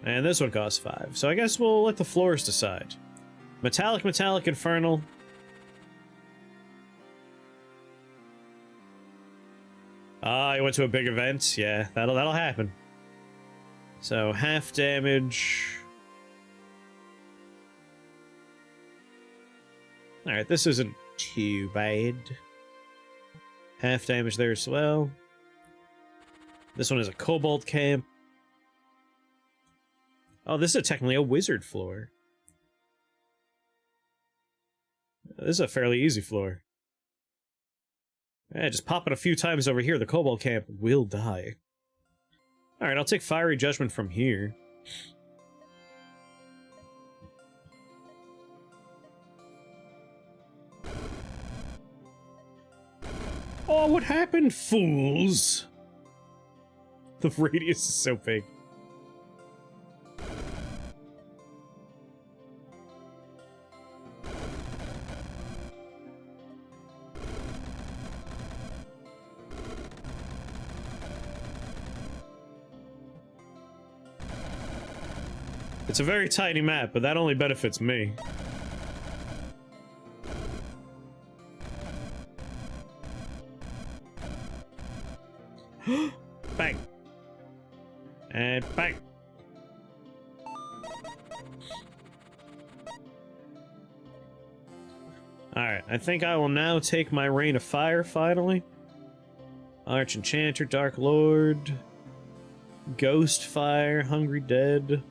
And this one costs 5. So I guess we'll let the floors decide. Metallic, Infernal. Ah, you went to a big event? Yeah, that'll happen. So, half damage. Alright, this isn't too bad. Half damage there as well. This one is a Cobalt Camp. Oh, this is technically a Wizard floor. This is a fairly easy floor. Yeah, just pop it a few times over here, the Cobalt Camp will die. Alright, I'll take Fiery Judgment from here. Oh, what happened, fools? The radius is so big. It's a very tiny map, but that only benefits me. Bang. And bang. Alright, I think I will now take my Rain of Fire, finally. Arch Enchanter, Dark Lord, Ghost Fire, Hungry Dead.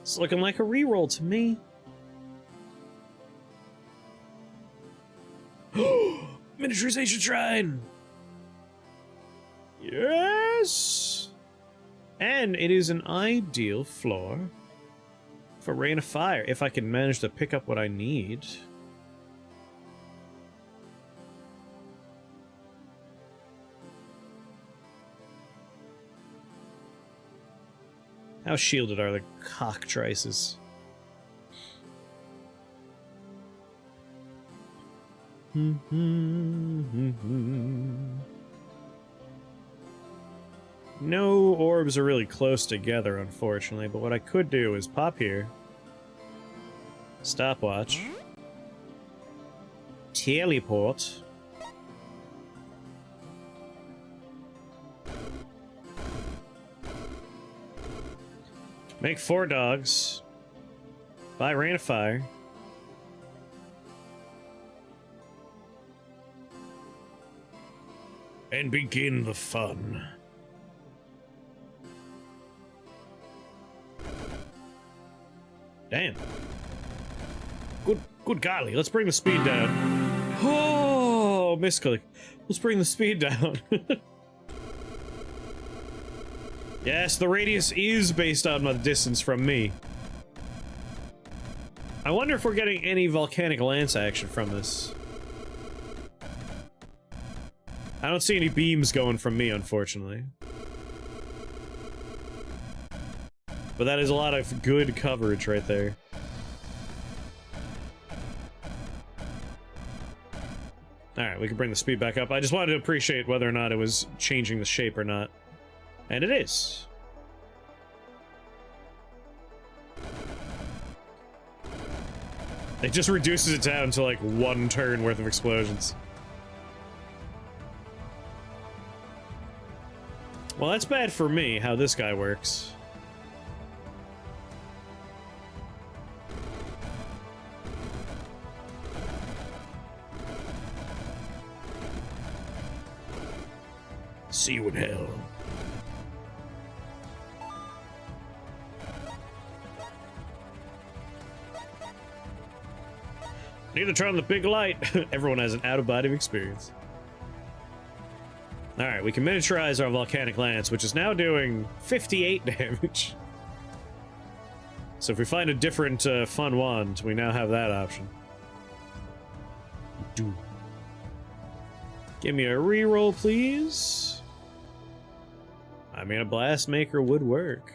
It's looking like a reroll to me. Miniaturization Shrine! Yes! And it is an ideal floor for Rain of Fire, if I can manage to pick up what I need. How shielded are the cockatrices? No orbs are really close together, unfortunately, but what I could do is pop here, stopwatch, Teleport. Make 4 dogs. Buy Rain of Fire. And begin the fun. Damn. Good golly, let's bring the speed down. Oh, misclick. Let's bring the speed down. Yes, the radius is based on the distance from me. I wonder if we're getting any volcanic lance action from this. I don't see any beams going from me, unfortunately. But that is a lot of good coverage right there. Alright, we can bring the speed back up. I just wanted to appreciate whether or not it was changing the shape or not. And it is. It just reduces it down to like 1 turn worth of explosions. Well, that's bad for me, how this guy works. See you in hell. Need to turn on the big light. Everyone has an out-of-body experience. Alright, we can miniaturize our volcanic lance, which is now doing 58 damage. So if we find a different fun wand, we now have that option. Give me a reroll, please. I mean, a blast maker would work.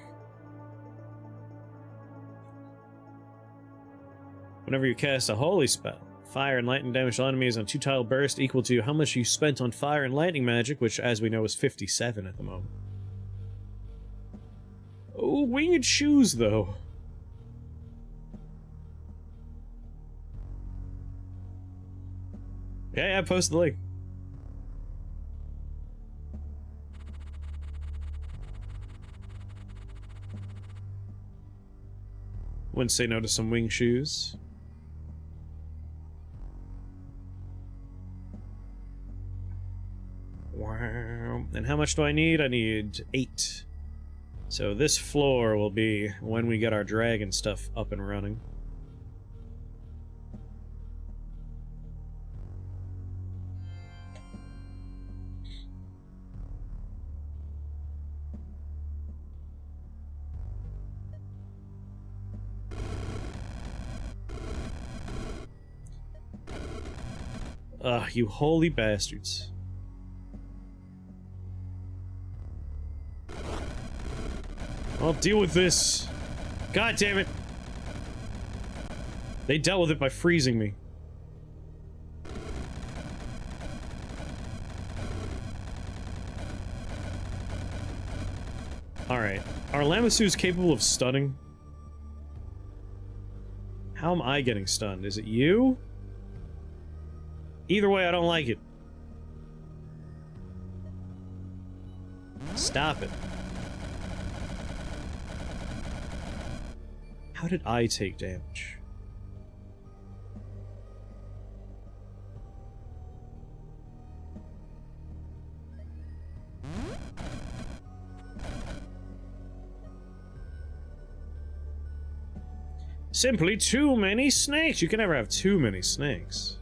Whenever you cast a holy spell, fire and lightning damage to enemies on 2-tile burst equal to how much you spent on fire and lightning magic, which, as we know, is 57 at the moment. Oh, winged shoes, though. Yeah, post the link. Wouldn't say no to some wing shoes. Wow. And how much do I need? I need 8. So this floor will be when we get our dragon stuff up and running. Ugh, you holy bastards. I'll deal with this. God damn it. They dealt with it by freezing me. Alright. Are Lamasu's capable of stunning? How am I getting stunned? Is it you? Either way, I don't like it. Stop it. How did I take damage? Simply too many snakes. You can never have too many snakes.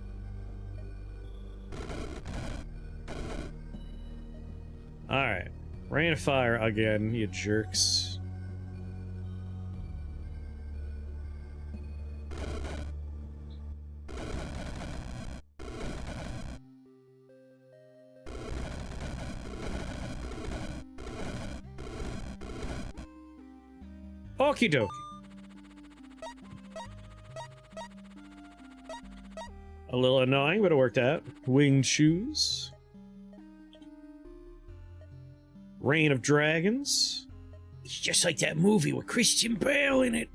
Alright. Rain of fire again, you jerks. Okie dokie. A little annoying, but it worked out. Winged shoes. Reign of Dragons. It's just like that movie with Christian Bale in it.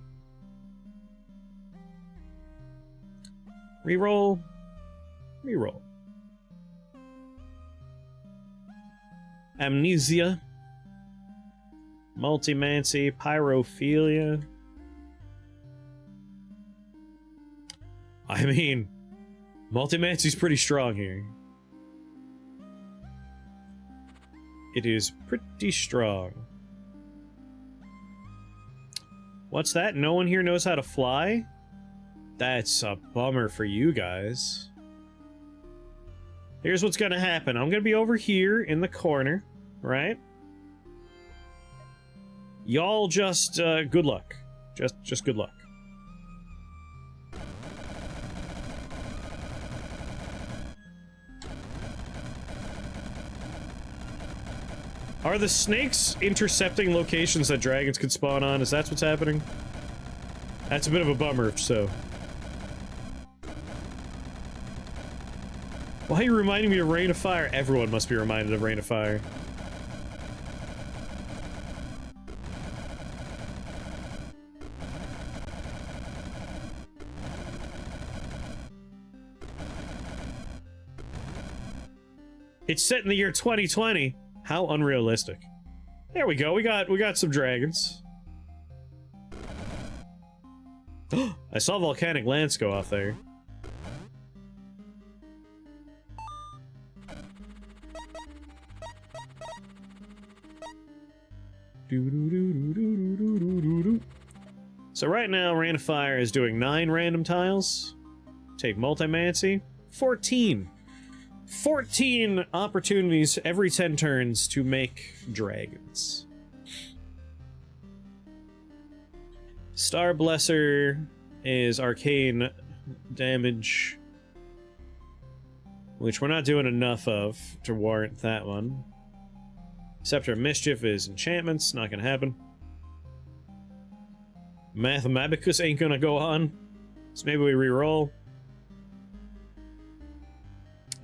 Reroll. Reroll. Amnesia. Multimancy. Pyrophilia. I mean, Multimancy's pretty strong here. It is pretty strong. What's that? No one here knows how to fly? That's a bummer for you guys. Here's what's gonna happen. I'm gonna be over here in the corner, right? Y'all just, good luck. Just good luck. Are the snakes intercepting locations that dragons could spawn on? Is that what's happening? That's a bit of a bummer, if so. Why are you reminding me of Rain of Fire? Everyone must be reminded of Rain of Fire. It's set in the year 2020. How unrealistic. There we go. We got some dragons. I saw volcanic lance go off there. So right now, Rain of Fire is doing 9 random tiles. Take Multimancy. 14 opportunities every 10 turns to make dragons. Star Blesser is arcane damage, which we're not doing enough of to warrant that one. Scepter of Mischief is enchantments, not gonna happen. Mathematicus ain't gonna go on, so maybe we re-roll.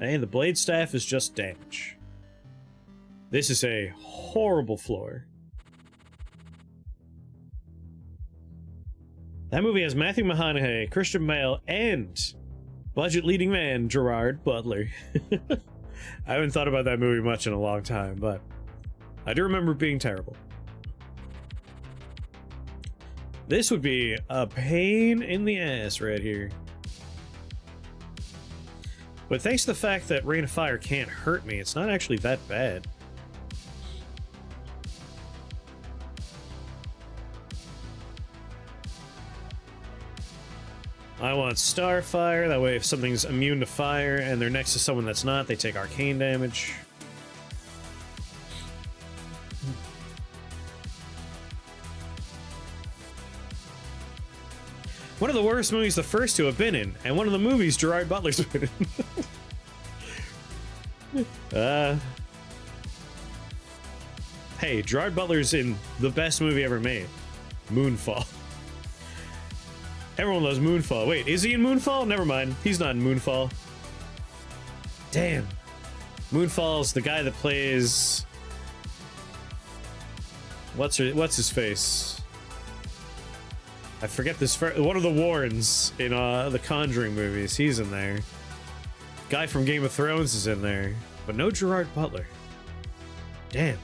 Hey, the Blade Staff is just damage. This is a horrible floor. That movie has Matthew McConaughey, Christian Bale, and budget leading man Gerard Butler. I haven't thought about that movie much in a long time, but I do remember it being terrible. This would be a pain in the ass right here. But thanks to the fact that Rain of Fire can't hurt me, it's not actually that bad. I want Starfire, that way if something's immune to fire and they're next to someone that's not, they take arcane damage. One of the worst movies the first two have been in, and one of the movies Gerard Butler's been in. Hey, Gerard Butler's in the best movie ever made, Moonfall. Everyone loves Moonfall. Wait, is he in Moonfall? Never mind, he's not in Moonfall. Damn. Moonfall's the guy that plays... What's his face? I forget this. One of the Warrens in the Conjuring movies. He's in there. Guy from Game of Thrones is in there, but no Gerard Butler. Damn.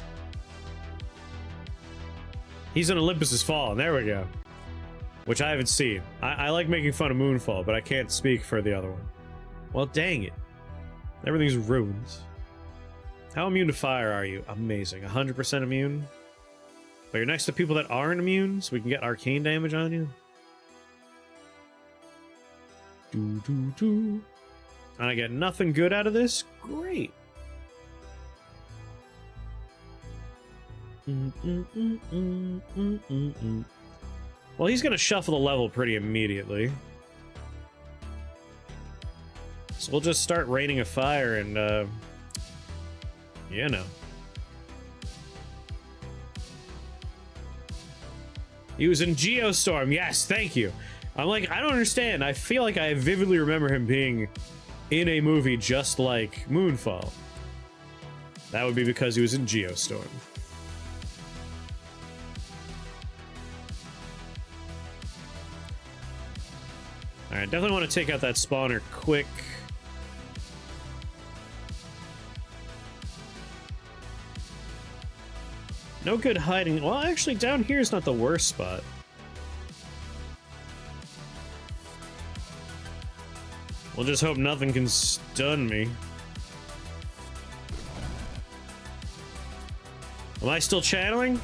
He's in Olympus' Fall. There we go. Which I haven't seen. I like making fun of Moonfall, but I can't speak for the other one. Well, dang it. Everything's ruined. How immune to fire are you? Amazing. 100% immune. But you're next to people that aren't immune, so we can get arcane damage on you. And I get nothing good out of this? Great. Well, he's gonna shuffle the level pretty immediately. So we'll just start raining a fire and, you know. He was in Geostorm. Yes, thank you. I'm like, I don't understand. I feel like I vividly remember him being in a movie just like Moonfall. That would be because he was in Geostorm. Alright, definitely want to take out that spawner quick. No good hiding. Well, actually, down here is not the worst spot. We'll just hope nothing can stun me. Am I still channeling?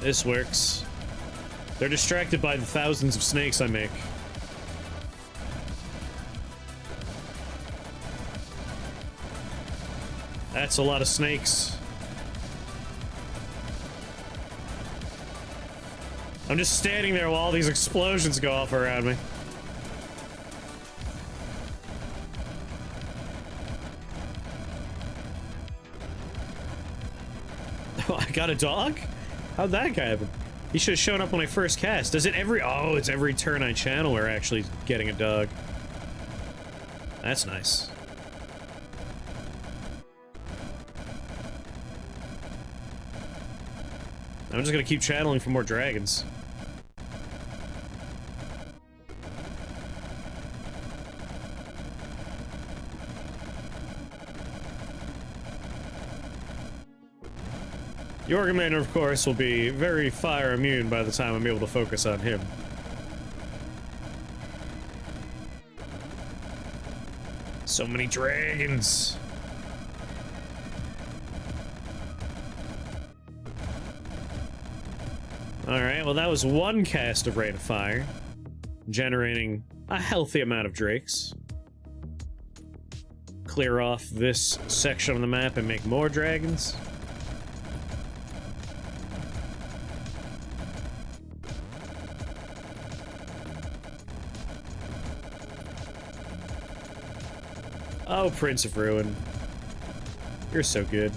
This works. They're distracted by the thousands of snakes I make. That's a lot of snakes. I'm just standing there while all these explosions go off around me. Oh, I got a dog? How'd that guy happen? He should have shown up when I first cast. Does it every... Oh, it's every turn I channel we're actually getting a dog. That's nice. I'm just gonna keep channeling for more dragons. Drakeomancer, of course, will be very fire immune by the time I'm able to focus on him. So many dragons! Alright, well that was one cast of Rain of Fire, generating a healthy amount of drakes. Clear off this section of the map and make more dragons. Oh, Prince of Ruin. You're so good.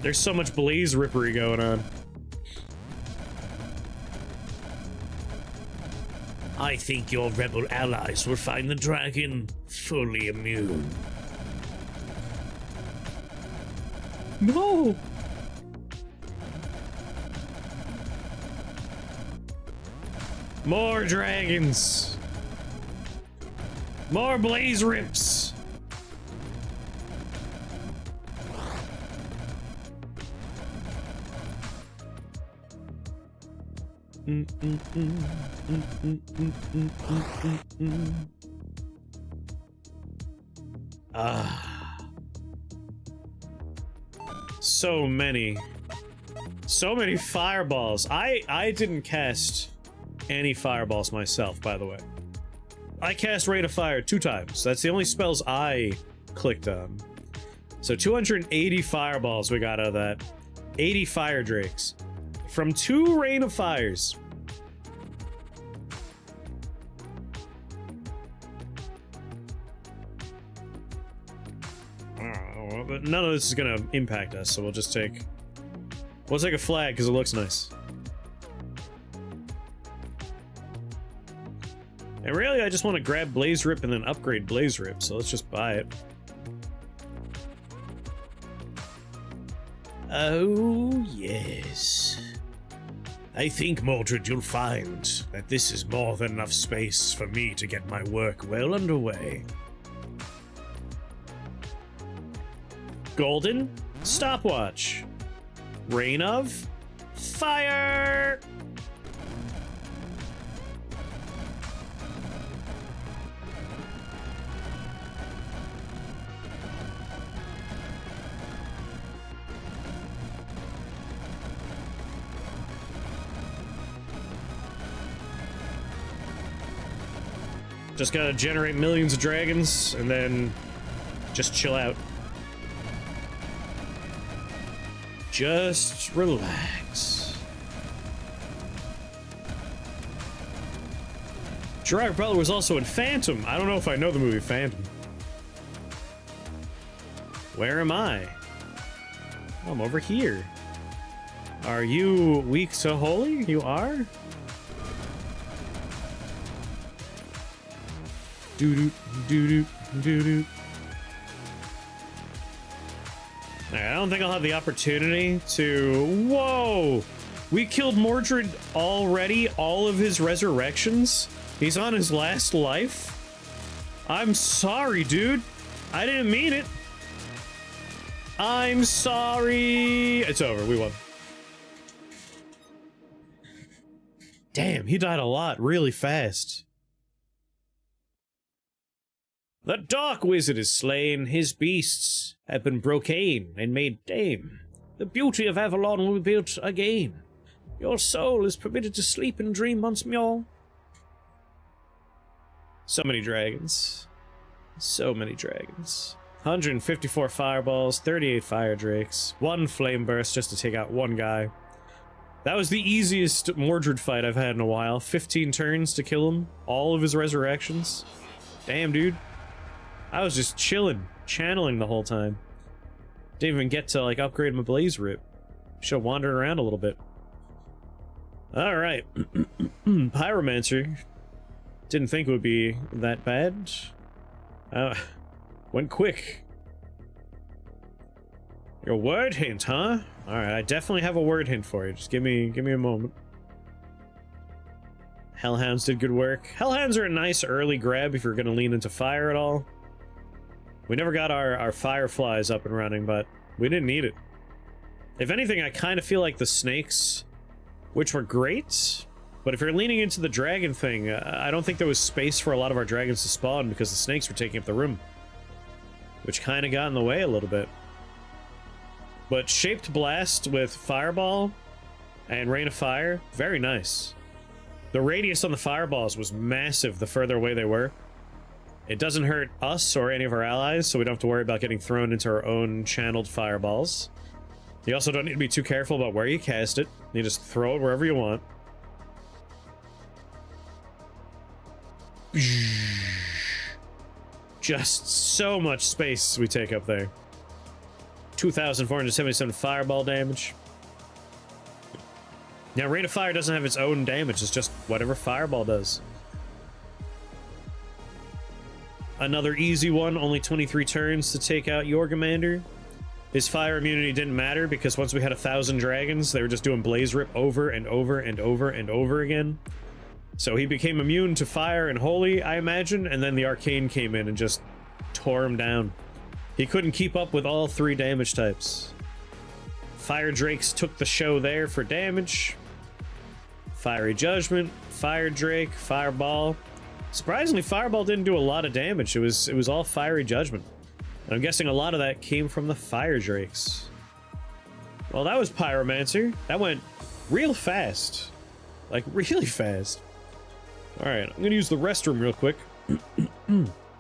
There's so much blaze rippery going on. I think your rebel allies will find the dragon fully immune. No! More dragons! More blaze rips! So many. So many fireballs. I didn't cast any fireballs myself, by the way. I cast Rain of Fire 2 times. That's the only spells I clicked on. So 280 fireballs we got out of that. 80 fire drakes. From 2 Rain of Fires. Oh, but none of this is gonna impact us, so we'll take a flag because it looks nice. And really, I just want to grab Blaze Rip and then upgrade Blaze Rip, so let's just buy it. Oh, yes. I think, Mordred, you'll find that this is more than enough space for me to get my work well underway. Golden Stopwatch. Rain of Fire! Just gotta generate millions of dragons and then just chill out. Just relax. Gerard Butler was also in Phantom. I don't know if I know the movie Phantom. Where am I? Oh, I'm over here. Are you weak to holy? You are? Doo-doo, doo-doo, doo-doo. I don't think I'll have the opportunity to... Whoa! We killed Mordred already, all of his resurrections? He's on his last life? I'm sorry, dude. I didn't mean it. I'm sorry. It's over. We won. Damn, he died a lot really fast. The Dark Wizard is slain. His beasts have been broken and made tame. The beauty of Avalon will be built again. Your soul is permitted to sleep and dream once more. So many dragons. So many dragons. 154 fireballs, 38 fire drakes, 1 flame burst just to take out one guy. That was the easiest Mordred fight I've had in a while. 15 turns to kill him. All of his resurrections. Damn, dude. I was just chilling, channeling the whole time. Didn't even get to, like, upgrade my blaze rip. Should've wandered around a little bit. Alright. Pyromancer. Didn't think it would be that bad. Went quick. Your word hint, huh? Alright, I definitely have a word hint for you. Just give me a moment. Hellhounds did good work. Hellhounds are a nice early grab if you're gonna lean into fire at all. We never got our fireflies up and running, but we didn't need it. If anything, I kind of feel like the snakes, which were great, but if you're leaning into the dragon thing, I don't think there was space for a lot of our dragons to spawn because the snakes were taking up the room, which kind of got in the way a little bit. But Shaped Blast with Fireball and Rain of Fire, very nice. The radius on the fireballs was massive the further away they were. It doesn't hurt us or any of our allies, so we don't have to worry about getting thrown into our own channeled fireballs. You also don't need to be too careful about where you cast it. You just throw it wherever you want. Just so much space we take up there. 2,477 fireball damage. Now, Rain of Fire doesn't have its own damage, it's just whatever fireball does. Another easy one, only 23 turns to take out Jorgamander. His fire immunity didn't matter because once we had 1,000 dragons, they were just doing Blaze Rip over and over and over and over again. So he became immune to fire and holy, I imagine, and then the arcane came in and just tore him down. He couldn't keep up with all 3 damage types. Fire Drakes took the show there for damage. Fiery Judgment, Fire Drake, Fireball. Surprisingly, Fireball didn't do a lot of damage. It was all Fiery Judgment. And I'm guessing a lot of that came from the Fire Drakes. Well, that was Pyromancer. That went real fast. Like, really fast. Alright, I'm gonna use the restroom real quick.